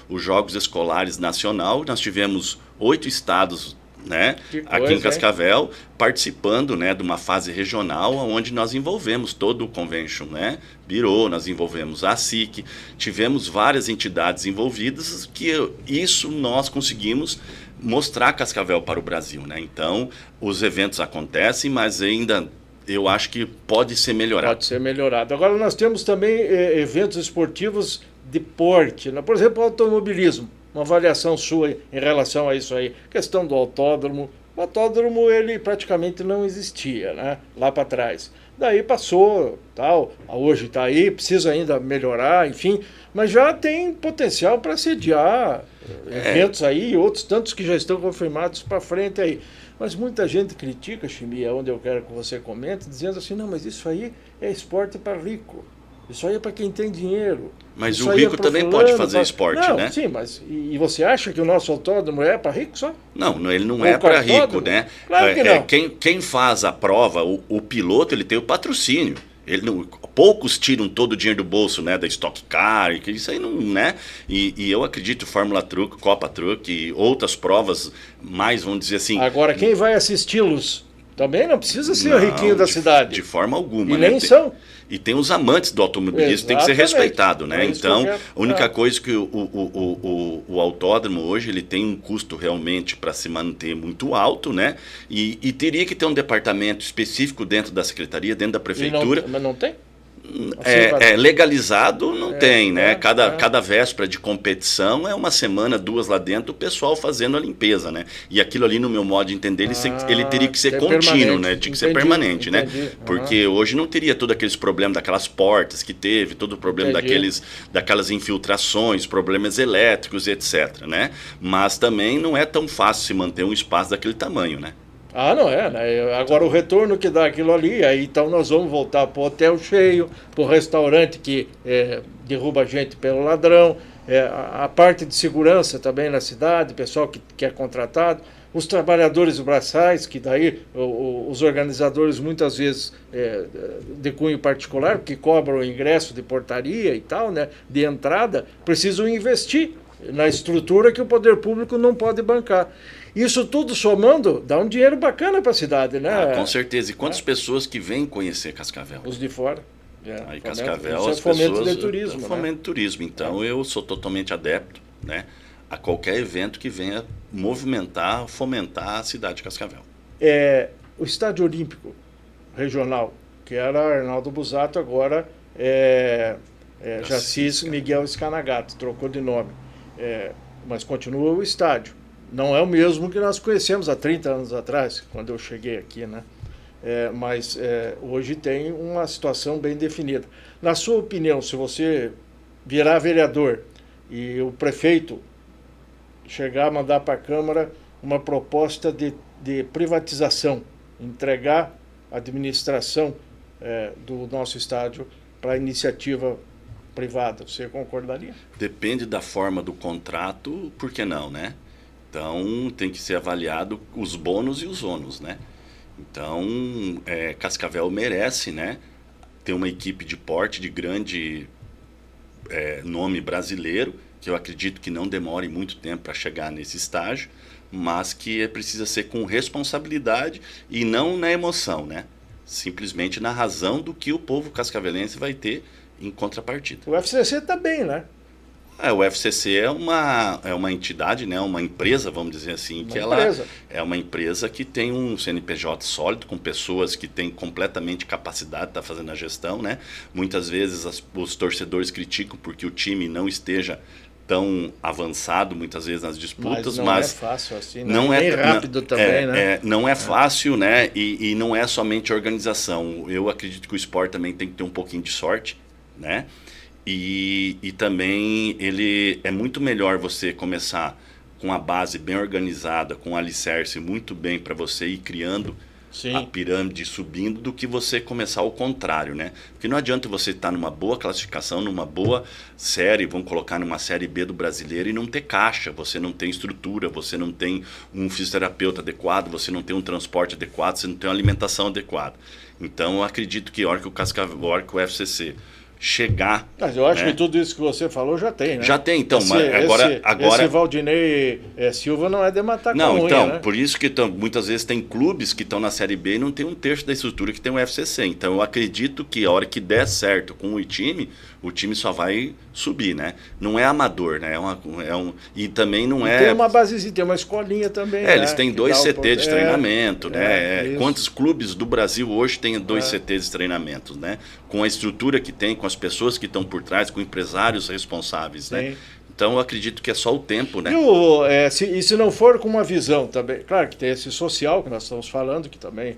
os Jogos Escolares Nacional, nós tivemos 8 estados, né, aqui em Cascavel, participando, né, de uma fase regional onde nós envolvemos todo o Convention, né, Bureau, nós envolvemos a SIC, tivemos várias entidades envolvidas, que isso nós conseguimos mostrar Cascavel para o Brasil, né? Então, os eventos acontecem, mas ainda eu acho que pode ser melhorado. Pode ser melhorado. Agora nós temos também eventos esportivos de porte, né? Por exemplo, o automobilismo. Uma avaliação sua em relação a isso aí. Questão do autódromo. O autódromo, ele praticamente não existia, né? Lá para trás. Daí passou, tal, hoje está aí, precisa ainda melhorar, enfim. Mas já tem potencial para sediar eventos aí, outros tantos que já estão confirmados para frente aí. Mas muita gente critica, Chimia, onde eu quero que você comente, dizendo assim, não, mas isso aí é esporte para rico. Isso aí é para quem tem dinheiro. Mas Isso o aí rico pro também fulano, pode fazer esporte, não, né? Sim, mas e você acha que o nosso autódromo é para rico só? Não, ele não O é para rico, cartódromo? né? Claro que não. Quem faz a prova, o piloto, ele tem o patrocínio. Ele não, poucos tiram todo o dinheiro do bolso, né, da Stock Car, que isso aí não, né? E eu acredito Fórmula Truck, Copa Truck e outras provas mais, vamos dizer assim. Agora, quem vai assisti-los também não precisa ser o Não, riquinho da cidade. De forma alguma, E né? nem são. E tem os amantes do automobilismo, tem que ser Exatamente. respeitado, né? É isso Então, que eu quero. a única coisa que o autódromo hoje, ele tem um custo realmente para se manter muito alto, né? E teria que ter um departamento específico dentro da secretaria, dentro da prefeitura. Mas não tem? Assim, Legalizado não tem, né? é. Cada véspera de competição é uma semana, 2 lá dentro, o pessoal fazendo a limpeza, né? E aquilo ali, no meu modo de entender, ele teria que ser contínuo, né? Tinha que ser permanente, né? Porque hoje não teria todos aqueles problemas daquelas portas que teve, todo o problema daquelas infiltrações, problemas elétricos, etc, né? Mas também não é tão fácil se manter um espaço daquele tamanho, né? Não é, né? Agora o retorno que dá aquilo ali, aí então nós vamos voltar para o hotel cheio, para o restaurante que derruba a gente pelo ladrão, a parte de segurança também na cidade, pessoal que é contratado, os trabalhadores braçais, que daí os organizadores muitas vezes de cunho particular, que cobram o ingresso de portaria e tal, né, de entrada, precisam investir na estrutura que o poder público não pode bancar. Isso tudo somando dá um dinheiro bacana para a cidade, né? Com certeza. E quantas pessoas que vêm conhecer Cascavel? Os de fora. Aí Cascavel, isso as fomento pessoas... de turismo. Fomento de turismo. Então, eu sou totalmente adepto, né, a qualquer evento que venha movimentar, fomentar a cidade de Cascavel. O Estádio Olímpico Regional, que era Arnaldo Busato, agora Jacis Miguel Scanagato, trocou de nome. Mas continua o estádio. Não é o mesmo que nós conhecemos há 30 anos atrás, quando eu cheguei aqui, né? Mas hoje tem uma situação bem definida. Na sua opinião, se você virar vereador e o prefeito chegar a mandar para a Câmara uma proposta de privatização, entregar a administração do nosso estádio para a iniciativa privada, você concordaria? Depende da forma do contrato, por que não, né? Então, tem que ser avaliado os bônus e os ônus, né? Então, Cascavel merece, né, ter uma equipe de porte, de grande nome brasileiro, que eu acredito que não demore muito tempo para chegar nesse estágio, mas que precisa ser com responsabilidade e não na emoção, né? Simplesmente na razão do que o povo cascavelense vai ter em contrapartida. O FCC está bem, né? O FCC é uma entidade, né, uma empresa, vamos dizer assim, ela é uma empresa que tem um CNPJ sólido, com pessoas que têm completamente capacidade de estar fazendo a gestão, né? Muitas vezes os torcedores criticam porque o time não esteja tão avançado, muitas vezes, nas disputas, mas é fácil assim, não é rápido também, né? Não é fácil, né? E não é somente organização. Eu acredito que o esporte também tem que ter um pouquinho de sorte, né? E também ele é muito melhor você começar com a base bem organizada, com um alicerce muito bem para você ir criando a pirâmide subindo, do que você começar ao contrário, né? Porque não adianta você estar numa boa classificação, numa boa série, vamos colocar numa série B do brasileiro, e não ter caixa, você não tem estrutura, você não tem um fisioterapeuta adequado, você não tem um transporte adequado, você não tem uma alimentação adequada. Então eu acredito que a hora que o FCC chegar... Mas eu acho que tudo isso que você falou já tem, né? Já tem, então. Agora... Esse Valdinei Silva não é de matar com unha, então, né? por isso que muitas vezes tem clubes que estão na Série B e não tem um terço da estrutura que tem o FCC. Então, eu acredito que a hora que der certo com o time só vai subir, né? Não é amador, né? E também não é... Tem uma basezinha, tem uma escolinha também, né? Eles têm 2 CT de treinamento, né? Quantos clubes do Brasil hoje têm 2 CTs de treinamento, né? Com a estrutura que tem, com as pessoas que estão por trás, com empresários responsáveis, né? Então, eu acredito que é só o tempo, né? E se não for com uma visão também, claro que tem esse social que nós estamos falando, que também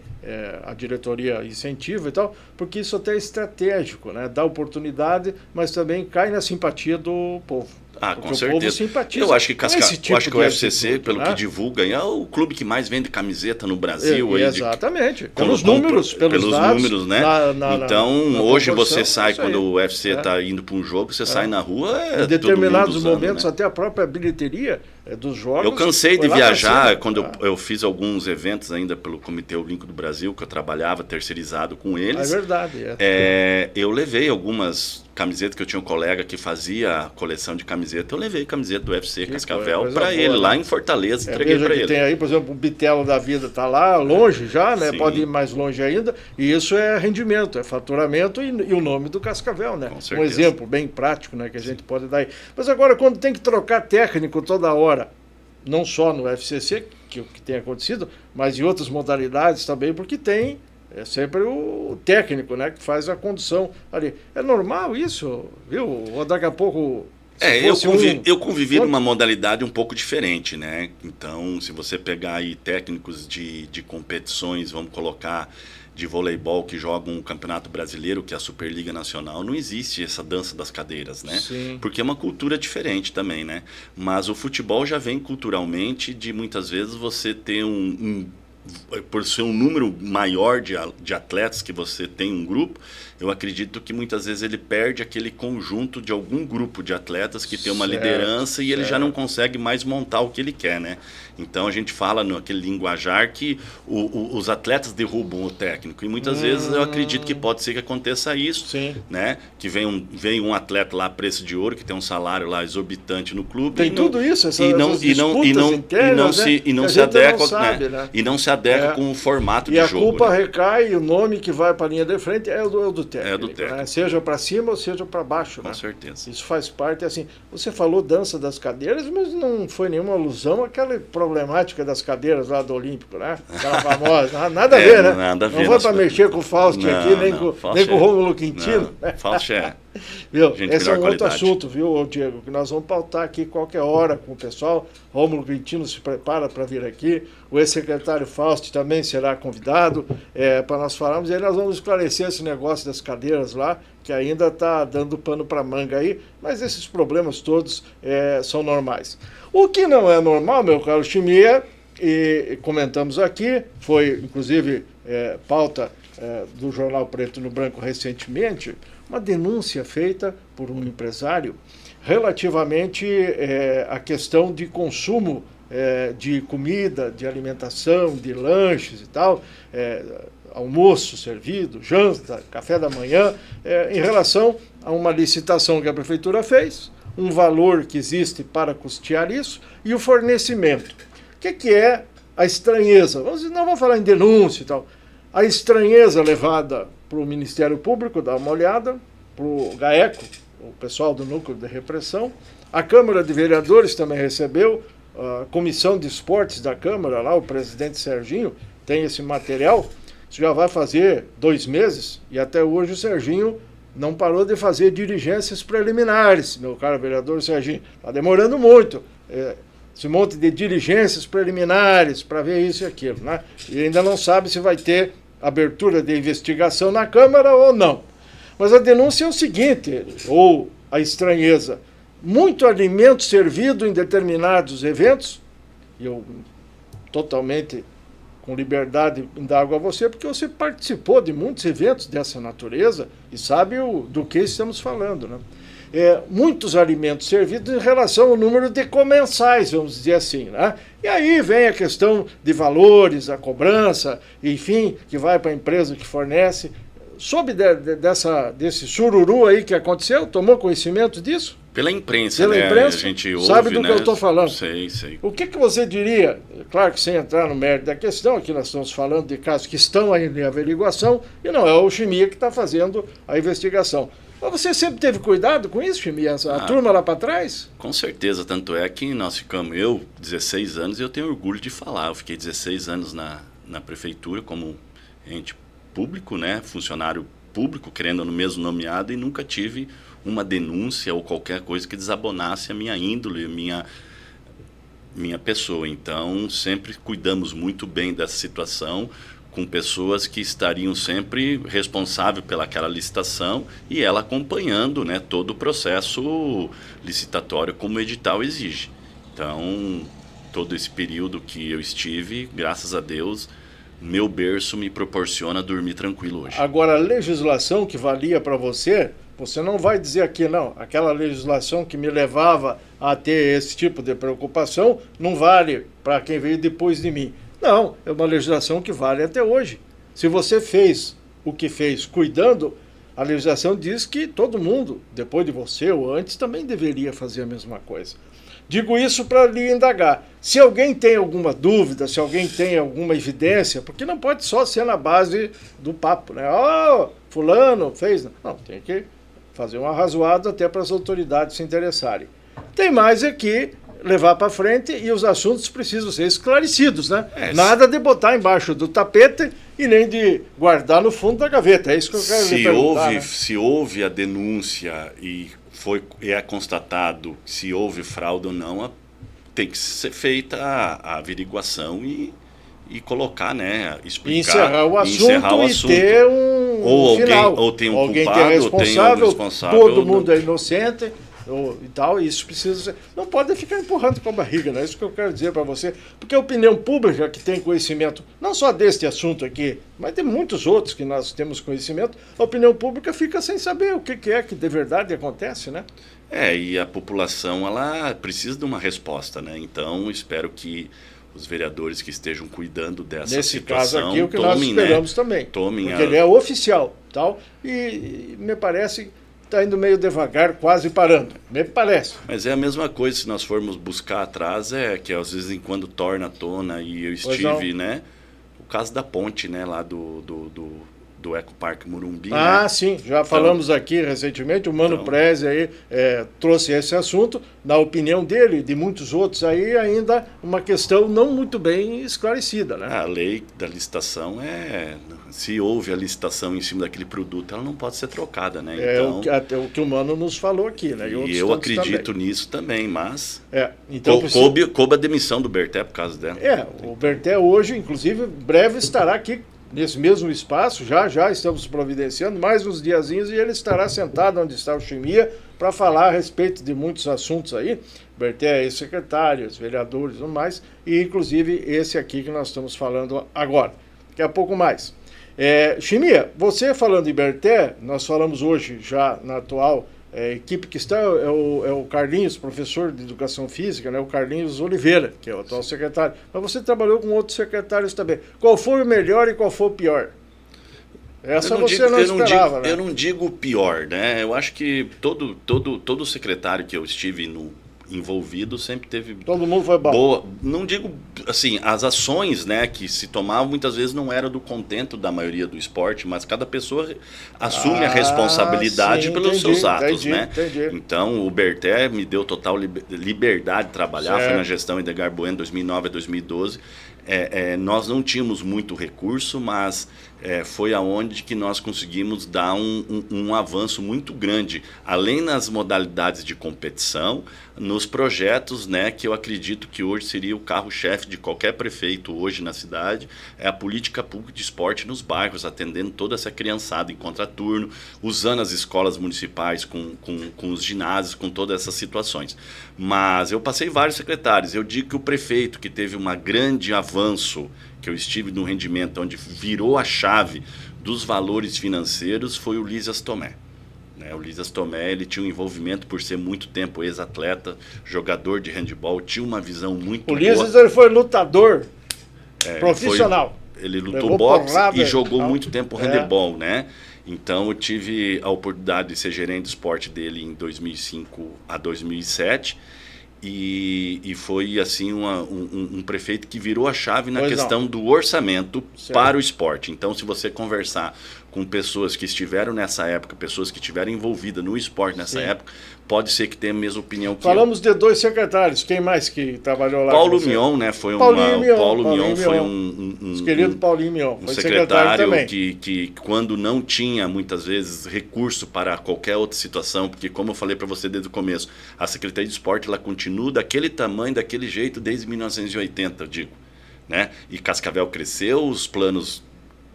a diretoria incentiva e tal, porque isso até é estratégico, né? Dá oportunidade, mas também cai na simpatia do povo. Com porque certeza. o povo simpatiza. Eu acho que, Tipo eu acho que o FCC, atitude, pelo né? que divulga, é o clube que mais vende camiseta no Brasil. Exatamente. Pelos números, pelos dados, números, né? Então, hoje você sai, quando o UFC É. está indo para um jogo, você sai na rua, Em determinados todo mundo usando, momentos, né? até a própria bilheteria dos jogos. Eu cansei de foi lá pra viajar cima. quando eu fiz alguns eventos ainda pelo Comitê Olímpico do Brasil, que eu trabalhava terceirizado com eles. É verdade. Eu levei algumas camisetas, que eu tinha um colega que fazia coleção de camiseta. Eu levei camiseta do UFC Cascavel para ele, lá em Fortaleza, entreguei para ele. Tem aí, por exemplo, o Bitelo da vida está lá, longe já, né? Sim. Pode ir mais longe ainda. E isso é rendimento, é faturamento e o nome do Cascavel, né? Com certeza. Um exemplo bem prático, né, que a gente pode dar aí. Mas agora, quando tem que trocar técnico toda hora, não só no FCC, que é o que tem acontecido, mas em outras modalidades também, porque tem sempre o técnico, né, que faz a condução ali. É normal isso, viu? Ou daqui a pouco... Eu convivi numa modalidade um pouco diferente, né? Então, se você pegar aí técnicos de competições, vamos colocar, de voleibol que jogam um campeonato brasileiro, que é a Superliga Nacional, não existe essa dança das cadeiras, né? Sim. Porque é uma cultura diferente também, né? Mas o futebol já vem culturalmente de muitas vezes você ter por ser um número maior de atletas que você tem um grupo, eu acredito que muitas vezes ele perde aquele conjunto de algum grupo de atletas que tem uma liderança e ele já não consegue mais montar o que ele quer, né? Então a gente fala naquele linguajar que os atletas derrubam o técnico e muitas vezes eu acredito que pode ser que aconteça isso, Sim. né? Que vem um atleta lá preço de ouro que tem um salário lá exorbitante no clube. Tem tudo isso, e não se adequa com o formato de jogo. E a culpa né? recai, o nome que vai para a linha de frente é o do técnico. É do técnico. Né? Seja para cima ou seja para baixo. Com certeza. Isso faz parte, assim. Você falou dança das cadeiras, mas não foi nenhuma alusão àquela problemática das cadeiras lá do Olímpico, né? Aquela famosa. Nada a ver, né? Nada a ver. Não foi para mexer com o Fausto aqui, nem com o Rômulo Quintino. Fausto é. Viu? Esse é um outro qualidade. assunto, viu, Diego, que nós vamos pautar aqui qualquer hora com o pessoal. Rômulo Quintino se prepara para vir aqui, o ex-secretário Fausto também será convidado para nós falarmos, e aí nós vamos esclarecer esse negócio das cadeiras lá, que ainda está dando pano para manga aí, mas esses problemas todos são normais. O que não é normal, meu caro Chimia, e comentamos aqui, foi inclusive pauta do Jornal Preto no Branco recentemente, uma denúncia feita por um empresário relativamente à questão de consumo de comida, de alimentação, de lanches e tal, almoço servido, janta, café da manhã, em relação a uma licitação que a prefeitura fez, um valor que existe para custear isso e o fornecimento. O que é a estranheza? Não vamos falar em denúncia e tal. A estranheza levada para o Ministério Público, dar uma olhada, para o GAECO, o pessoal do Núcleo de Repressão. A Câmara de Vereadores também recebeu, a Comissão de Esportes da Câmara, lá o presidente Serginho, tem esse material. Isso já vai fazer 2 meses e até hoje o Serginho não parou de fazer diligências preliminares, meu caro vereador Serginho. Está demorando muito. Esse monte de diligências preliminares para ver isso e aquilo, né? E ainda não sabe se vai ter abertura de investigação na Câmara ou não. Mas a denúncia é o seguinte, ou a estranheza, muito alimento servido em determinados eventos, e eu totalmente com liberdade indago a você, porque você participou de muitos eventos dessa natureza e sabe do que estamos falando, né? Muitos alimentos servidos em relação ao número de comensais, vamos dizer assim, né? E aí vem a questão de valores, a cobrança, enfim, que vai para a empresa que fornece. Soube desse sururu aí que aconteceu? Tomou conhecimento disso? Pela imprensa, Pela né? imprensa, A gente ouve, sabe do né? que eu estou falando. Sei. O que você diria, claro que sem entrar no mérito da questão, aqui nós estamos falando de casos que estão ainda em averiguação, e não é o Chimia que está fazendo a investigação. Mas você sempre teve cuidado com isso, Chimia? A turma lá para trás? Com certeza, tanto é que nós ficamos, 16 anos, e eu tenho orgulho de falar, eu fiquei 16 anos na prefeitura como ente público, né, funcionário público, querendo no mesmo nomeado, e nunca tive uma denúncia ou qualquer coisa que desabonasse a minha índole, minha pessoa. Então, sempre cuidamos muito bem dessa situação, com pessoas que estariam sempre responsáveis pelaquela licitação e ela acompanhando, né, todo o processo licitatório como o edital exige. Então, todo esse período que eu estive, graças a Deus, meu berço me proporciona dormir tranquilo hoje. Agora, a legislação que valia para você, você não vai dizer aqui, não, aquela legislação que me levava a ter esse tipo de preocupação não vale para quem veio depois de mim. Não, é uma legislação que vale até hoje. Se você fez o que fez cuidando, a legislação diz que todo mundo, depois de você ou antes, também deveria fazer a mesma coisa. Digo isso para lhe indagar. Se alguém tem alguma dúvida, se alguém tem alguma evidência, porque não pode só ser na base do papo, né? Oh, fulano fez... Não, tem que fazer um arrazoado até para as autoridades se interessarem. Tem mais é que levar para frente e os assuntos precisam ser esclarecidos, né? Nada de botar embaixo do tapete e nem de guardar no fundo da gaveta. É isso que eu quero lhe perguntar, né? Se houve a denúncia e é constatado se houve fraude ou não, tem que ser feita a averiguação e colocar, né? Explicar, encerrar o assunto e ter um final. Ou tem um alguém culpado, tem responsável, todo ou mundo é inocente. E tal, isso precisa ser... Não pode ficar empurrando com a barriga, né? Isso que eu quero dizer para você. Porque a opinião pública que tem conhecimento, não só deste assunto aqui, mas de muitos outros que nós temos conhecimento, a opinião pública fica sem saber o que é que de verdade acontece, né? E a população, ela precisa de uma resposta, né? Então, espero que os vereadores que estejam cuidando dessa Nesse situação... caso aqui, o que nós esperamos também. Porque ele é oficial, tal, e me parece... está indo meio devagar, quase parando, me parece. Mas é a mesma coisa, se nós formos buscar atrás, que às vezes em quando torna à tona, e eu estive, né, o caso da ponte, né, lá do Ecoparque Morumbi. Ah, né? sim, já falamos aqui recentemente, o Mano Prezi aí trouxe esse assunto, na opinião dele e de muitos outros aí, ainda uma questão não muito bem esclarecida, né? A lei da licitação se houve a licitação em cima daquele produto, ela não pode ser trocada, né? Então, até o que o Mano nos falou aqui, né? E eu acredito nisso também, mas então coube a demissão do Berté por causa dela. O Berté hoje, inclusive, breve estará aqui nesse mesmo espaço, já estamos providenciando mais uns diazinhos e ele estará sentado onde está o Chimia para falar a respeito de muitos assuntos aí. Berté é ex-secretário, vereadores e tudo mais, e inclusive esse aqui que nós estamos falando agora. Daqui a pouco mais. Chimia, você falando em Berté, nós falamos hoje já na atual equipe que está, é o Carlinhos, professor de Educação Física, né, o Carlinhos Oliveira, que é o atual secretário. Mas você trabalhou com outros secretários também. Qual foi o melhor e qual foi o pior? Essa você não esperava, né? Eu não digo pior, né? Eu acho que todo secretário que eu estive envolvido sempre teve... Todo mundo foi bom. Boa. Não digo, assim, as ações, né, que se tomavam muitas vezes não eram do contento da maioria do esporte, mas cada pessoa assume a responsabilidade pelos seus atos, né? Entendi. Então, o Berté me deu total liberdade de trabalhar, certo. Foi na gestão Edgar Bueno, 2009 a 2012. Nós não tínhamos muito recurso, mas foi aonde que nós conseguimos dar um avanço muito grande, além nas modalidades de competição, nos projetos, né, que eu acredito que hoje seria o carro-chefe de qualquer prefeito hoje na cidade, é a política pública de esporte nos bairros, atendendo toda essa criançada em contraturno, usando as escolas municipais com os ginásios, com todas essas situações. Mas eu passei vários secretários, eu digo que o prefeito que teve um grande avanço, que eu estive no rendimento, onde virou a chave dos valores financeiros, foi o Lísias Tomé. O Lísias Tomé, ele tinha um envolvimento por ser muito tempo ex-atleta, jogador de handebol, tinha uma visão muito boa. O Lísias ele foi lutador profissional. Ele lutou boxe e jogou muito tempo handebol, né? Então eu tive a oportunidade de ser gerente de esporte dele em 2005 a 2007. E foi assim um prefeito que virou a chave na questão do orçamento para o esporte. Então, se você conversar com pessoas que estiveram nessa época, pessoas que estiveram envolvidas no esporte nessa época, pode ser que tenha a mesma opinião que Falamos de 2 secretários. Quem mais que trabalhou lá? Paulo Mion, né? Foi Paulinho Mion foi querido Paulinho Mion. Um secretário que quando não tinha muitas vezes recurso para qualquer outra situação, porque como eu falei para você desde o começo, a Secretaria de Esporte ela continua daquele tamanho, daquele jeito desde 1980, eu digo, né? E Cascavel cresceu, os planos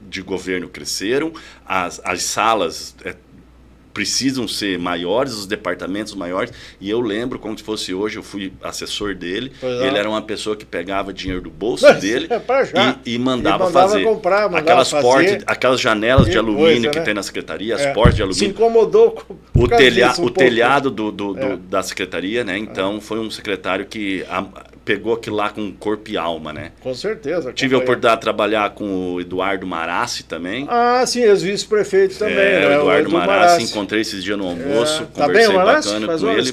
de governo cresceram, as salas precisam ser maiores, os departamentos maiores, e eu lembro como se fosse hoje, eu fui assessor dele, ele era uma pessoa que pegava dinheiro do bolso dele e mandava fazer comprar, aquelas janelas de alumínio que tem na secretaria, as portas de alumínio. Se incomodou com o telhado da secretaria, né? Então foi um secretário que pegou aquilo lá com corpo e alma, né? Com certeza. Tive a oportunidade de trabalhar com o Eduardo Marassi também. Ah, sim, ex-vice-prefeito também. O Eduardo Marassi, encontrei esses dias no almoço, conversei bacana com ele.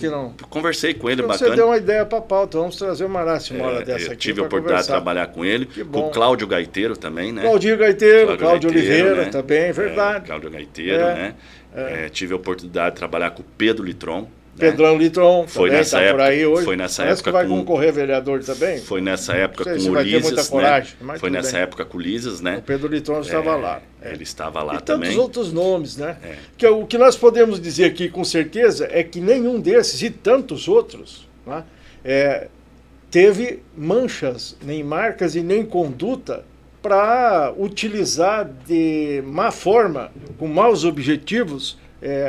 Conversei com ele, bacana. Você deu uma ideia para pauta, vamos trazer o Marassi uma hora dessa aqui. Tive a oportunidade de trabalhar com ele, com o Cláudio Gaiteiro também, né? Cláudio Gaiteiro, Cláudio Oliveira, né? Também, verdade. Cláudio Gaiteiro, né? Tive a oportunidade de trabalhar com o Pedro Litron. Pedrão Litron, foi nessa época, por aí hoje. Foi nessa Parece época que vai concorrer vereador também. Foi nessa época com se o Lisas, coragem, né? Foi nessa época com o Lisas, né? O Pedro Litron estava lá. Ele estava lá e também. E tantos outros nomes, né? Que o que nós podemos dizer aqui com certeza é que nenhum desses e tantos outros, né, teve manchas, nem marcas e nem conduta para utilizar de má forma, com maus objetivos,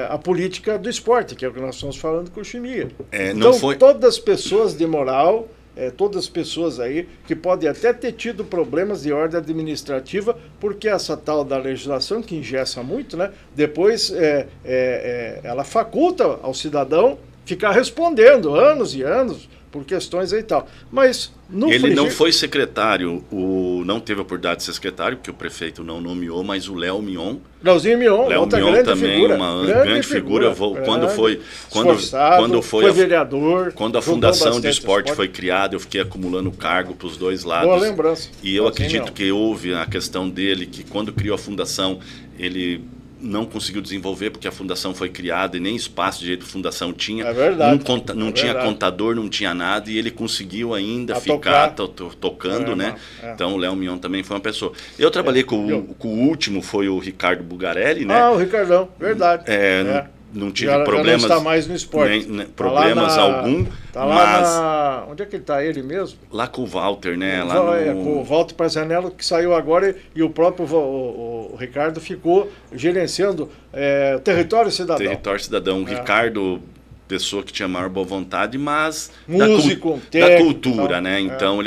a política do esporte, que é o que nós estamos falando com o Chimia. Então, todas as pessoas de moral, todas as pessoas aí que podem até ter tido problemas de ordem administrativa, porque essa tal da legislação, que engessa muito, né, depois ela faculta ao cidadão ficar respondendo anos e anos por questões aí e tal. Mas ele não foi secretário, não teve a oportunidade de ser secretário, porque o prefeito não nomeou, mas o Léo Mion. Léozinho Mion, outra grande também, figura. Uma grande figura. Quando foi vereador. Quando a Fundação de Esporte foi criada, eu fiquei acumulando cargo para os dois lados. Boa lembrança. E eu acredito que houve a questão dele, que quando criou a fundação, ele não conseguiu desenvolver porque a fundação foi criada e nem espaço de direito de fundação tinha. É verdade. Não tinha contador, não tinha nada, e ele conseguiu ainda ficar tocando, né? Então o Léo Mion também foi uma pessoa. Eu trabalhei com o último, foi o Ricardo Bugarelli, né? O Ricardão, verdade. Não tive problemas. Já não está mais no esporte. Problemas algum. Tá lá onde é que ele está, ele mesmo? Lá com o Walter, né? Com o Walter Prazanello, que saiu agora, e o próprio o Ricardo ficou gerenciando o Território Cidadão. Território Cidadão. O Ricardo, pessoa que tinha maior boa vontade, mas músico, da cultura, né? Então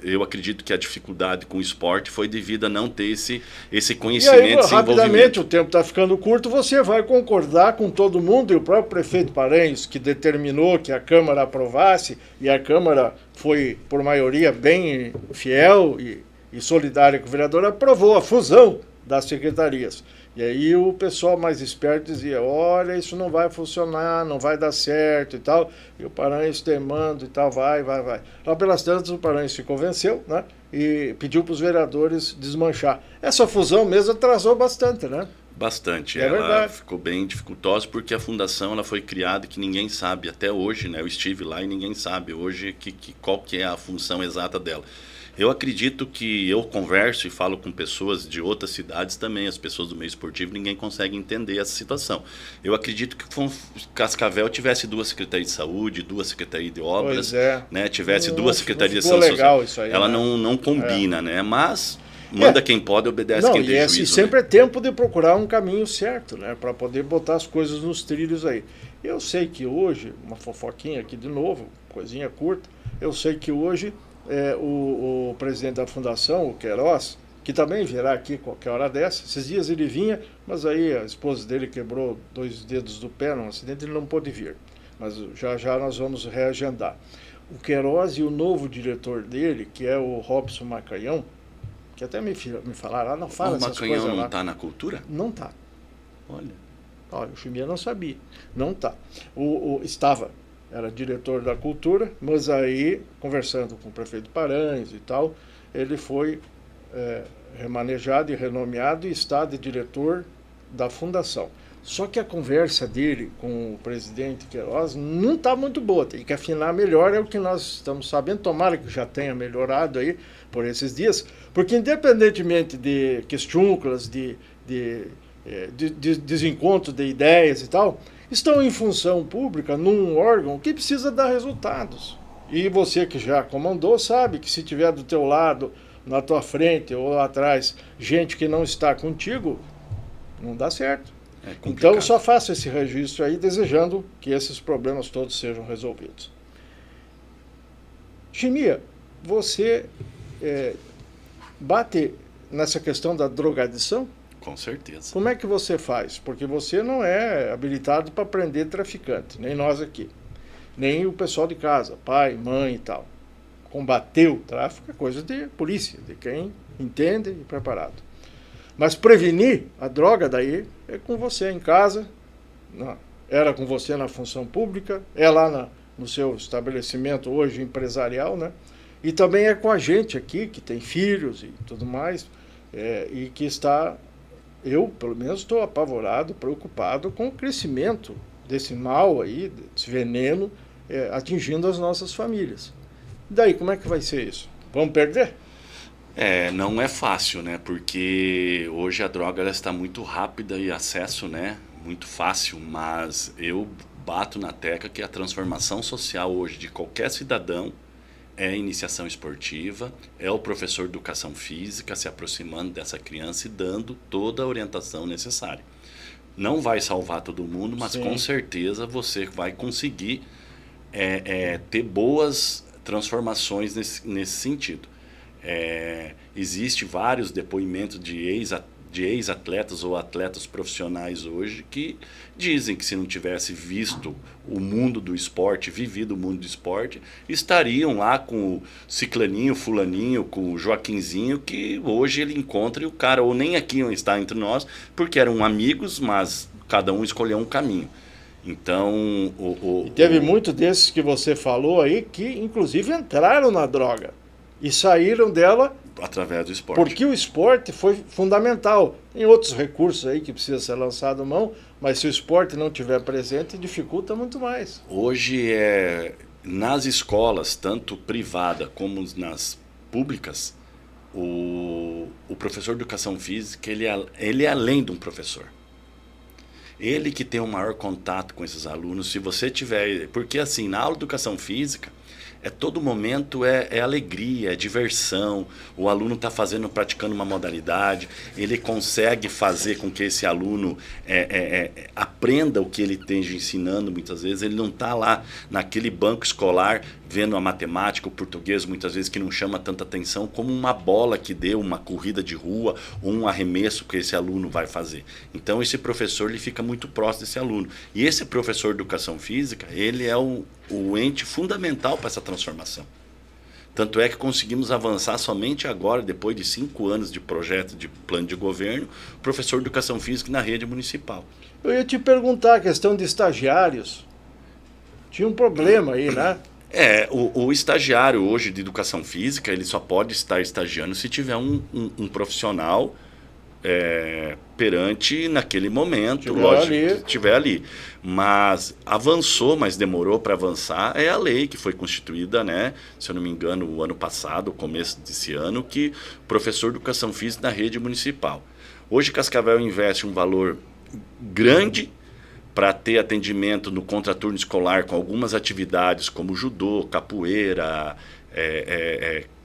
eu acredito que a dificuldade com o esporte foi devido a não ter esse conhecimento, e aí, rapidamente, o tempo está ficando curto, você vai concordar com todo mundo, e o próprio prefeito Paranhos, que determinou que a Câmara aprovasse, e a Câmara foi, por maioria, bem fiel e solidária com o vereador, aprovou a fusão das secretarias. E aí o pessoal mais esperto dizia, olha, isso não vai funcionar, não vai dar certo e tal. E o Paranhos temando e tal, vai. Lá pelas tantas o Paranhos se convenceu, né? E pediu para os vereadores desmanchar. Essa fusão mesmo atrasou bastante, né? Bastante. Ela verdade. Ficou bem dificultosa porque a fundação ela foi criada que ninguém sabe até hoje, né? Eu estive lá e ninguém sabe hoje qual que é a função exata dela. Eu acredito que eu converso e falo com pessoas de outras cidades também, as pessoas do meio esportivo, ninguém consegue entender essa situação. Eu acredito que Cascavel tivesse 2 secretarias de saúde, 2 secretarias de obras, né? Tivesse 2 secretarias de saúde social. Isso aí, ela não combina, né? Mas manda quem pode, obedece quem tem juízo. E sempre é tempo de procurar um caminho certo, né? Para poder botar as coisas nos trilhos aí. Eu sei que hoje, uma fofoquinha aqui de novo, coisinha curta, eu sei que hoje o presidente da fundação, o Queiroz, que também virá aqui qualquer hora dessa, esses dias ele vinha, mas aí a esposa dele quebrou 2 dedos do pé num acidente, ele não pôde vir. Mas já nós vamos reagendar. O Queiroz e o novo diretor dele, que é o Robson Macanhão, que até me falaram, não fala essas coisas lá. O Macanhão não está na cultura? Não está. Olha. O Chimia não sabia. Não está. Estava. Era diretor da cultura, mas aí, conversando com o prefeito Paranhos e tal, ele foi remanejado e renomeado e está de diretor da fundação. Só que a conversa dele com o presidente Queiroz não está muito boa, tem que afinar melhor, é o que nós estamos sabendo, tomara que já tenha melhorado aí por esses dias, porque independentemente de questúnculas, de desencontro de ideias e tal, estão em função pública num órgão que precisa dar resultados. E você que já comandou sabe que se tiver do teu lado na tua frente ou atrás gente que não está contigo, não dá certo. Então, só faço esse registro aí, desejando que esses problemas todos sejam resolvidos. Chimia, você bate nessa questão da drogadição? Com certeza. Como é que você faz? Porque você não é habilitado para prender traficante, nem nós aqui, nem o pessoal de casa, pai, mãe e tal. Combater o tráfico é coisa de polícia, de quem entende e preparado. Mas prevenir a droga daí é com você em casa, era com você na função pública, é lá no seu estabelecimento hoje empresarial, né? E também é com a gente aqui, que tem filhos e tudo mais, e que está, eu pelo menos estou apavorado, preocupado com o crescimento desse mal aí, desse veneno, atingindo as nossas famílias. E daí, como é que vai ser isso? Vamos perder? Não é fácil, né? Porque hoje a droga ela está muito rápida e acesso, né? Muito fácil, mas eu bato na tecla que a transformação social hoje de qualquer cidadão é a iniciação esportiva, é o professor de educação física se aproximando dessa criança e dando toda a orientação necessária. Não vai salvar todo mundo, mas com certeza você vai conseguir ter boas transformações nesse sentido. Existe vários depoimentos de ex-atletas ou atletas profissionais hoje que dizem que se não tivesse visto o mundo do esporte, vivido o mundo do esporte, estariam lá com o ciclaninho, fulaninho, com o Joaquinzinho, que hoje ele encontra e o cara ou nem aqui está entre nós, porque eram amigos, mas cada um escolheu um caminho. Então... E teve muito desses que você falou aí que inclusive entraram na droga e saíram dela através do esporte. Porque o esporte foi fundamental. Tem outros recursos aí que precisa ser lançado à mão, mas se o esporte não estiver presente, dificulta muito mais. Hoje, nas escolas, tanto privada como nas públicas, o professor de educação física, ele é além de um professor. Ele que tem o maior contato com esses alunos, se você tiver... Porque assim, na aula de educação física, todo momento é alegria, é diversão, o aluno está praticando uma modalidade, ele consegue fazer com que esse aluno aprenda o que ele esteja ensinando muitas vezes, ele não está lá naquele banco escolar vendo a matemática, o português muitas vezes que não chama tanta atenção como uma bola que deu, uma corrida de rua ou um arremesso que esse aluno vai fazer. Então esse professor ele fica muito próximo desse aluno. E esse professor de educação física, ele é o ente fundamental para essa transformação. Tanto é que conseguimos avançar somente agora, depois de 5 anos de projeto de plano de governo, professor de educação física na rede municipal. Eu ia te perguntar a questão de estagiários. Tinha um problema aí, né? O estagiário hoje de educação física, ele só pode estar estagiando se tiver um profissional perante naquele momento, lógico, que estiver ali. Mas avançou, mas demorou para avançar, é a lei que foi constituída, né? Se eu não me engano, o ano passado, começo desse ano, que professor de educação física na rede municipal. Hoje Cascavel investe um valor grande para ter atendimento no contraturno escolar com algumas atividades como judô, capoeira,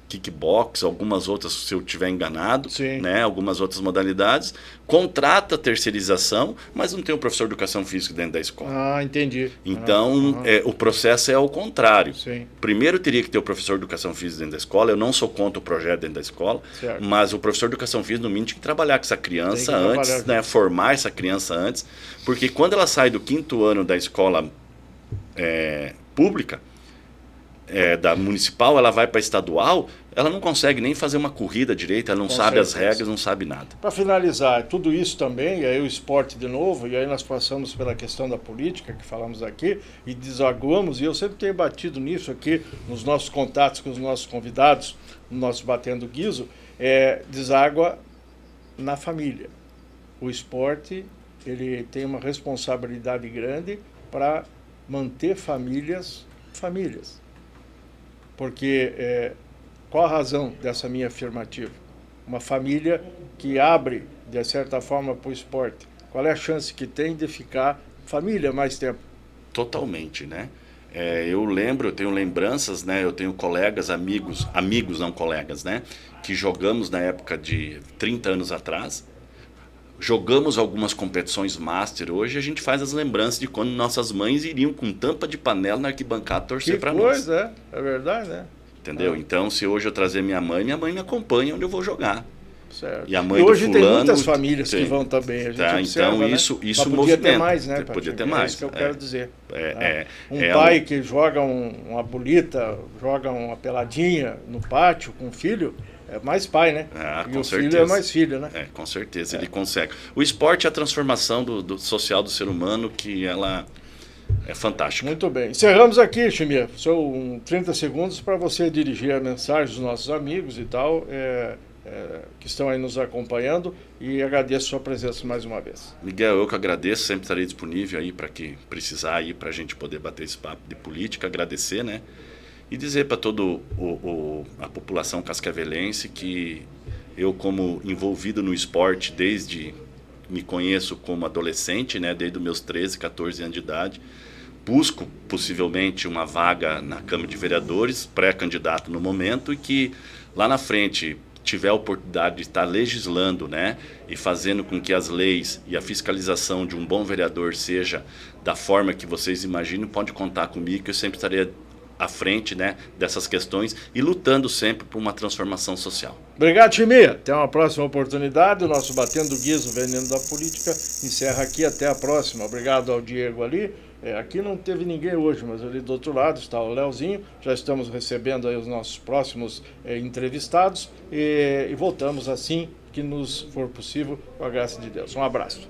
kickbox, algumas outras, se eu estiver enganado, né, algumas outras modalidades, contrata terceirização, mas não tem um professor de educação física dentro da escola. Ah, entendi. Então, o processo é ao contrário. Sim. Primeiro teria que ter o professor de educação física dentro da escola, eu não sou contra o projeto dentro da escola, certo. Mas o professor de educação física, no mínimo, tem que trabalhar com essa criança antes, né, formar essa criança antes, porque quando ela sai do 5º ano da escola pública, da municipal, ela vai para a estadual, ela não consegue nem fazer uma corrida direito, ela não sabe as regras, não sabe nada. Para finalizar, tudo isso também, e aí o esporte de novo, e aí nós passamos pela questão da política, que falamos aqui, e desaguamos, e eu sempre tenho batido nisso aqui, nos nossos contatos com os nossos convidados, no nosso Batendo Guizo, deságua na família. O esporte, ele tem uma responsabilidade grande para manter famílias. Porque qual a razão dessa minha afirmativa? Uma família que abre, de certa forma, para o esporte. Qual é a chance que tem de ficar família mais tempo? Totalmente, né? Eu tenho lembranças, né? Eu tenho colegas, amigos não colegas, né? Que jogamos na época de 30 anos atrás. Jogamos algumas competições master. Hoje a gente faz as lembranças de quando nossas mães iriam com tampa de panela na arquibancada torcer para nós. É verdade, né? Entendeu? Então, se hoje eu trazer minha mãe me acompanha onde eu vou jogar. Certo. E a mãe hoje do fulano, tem muitas famílias que vão também. A gente observa, então, né? isso Mas podia movimenta. ter mais, né? Podia ter É mais. isso que eu quero dizer. Um É pai que joga uma bolita, joga uma peladinha no pátio com o filho, é mais pai, né? E com o certeza. filho é mais filho, né? Com certeza, ele consegue. O esporte é a transformação do social do ser humano, que ela é fantástica. Muito bem. Encerramos aqui, Chimia. São 30 segundos para você dirigir a mensagem dos nossos amigos e tal, que estão aí nos acompanhando, e agradeço a sua presença mais uma vez. Miguel, eu que agradeço, sempre estarei disponível aí para que precisar aí para a gente poder bater esse papo de política, agradecer, né? E dizer para toda a população cascavelense que eu, como envolvido no esporte desde me conheço como adolescente, né, desde os meus 13, 14 anos de idade, busco possivelmente uma vaga na Câmara de Vereadores, pré-candidato no momento, e que lá na frente tiver a oportunidade de estar legislando, né, e fazendo com que as leis e a fiscalização de um bom vereador seja da forma que vocês imaginam, pode contar comigo, que eu sempre estarei à frente, né, dessas questões e lutando sempre por uma transformação social. Obrigado, Chimia. Até uma próxima oportunidade. O nosso Batendo Guizo, Veneno da Política, encerra aqui. Até a próxima. Obrigado ao Diego ali. Aqui não teve ninguém hoje, mas ali do outro lado está o Leozinho. Já estamos recebendo aí os nossos próximos entrevistados e voltamos assim que nos for possível, com a graça de Deus. Um abraço.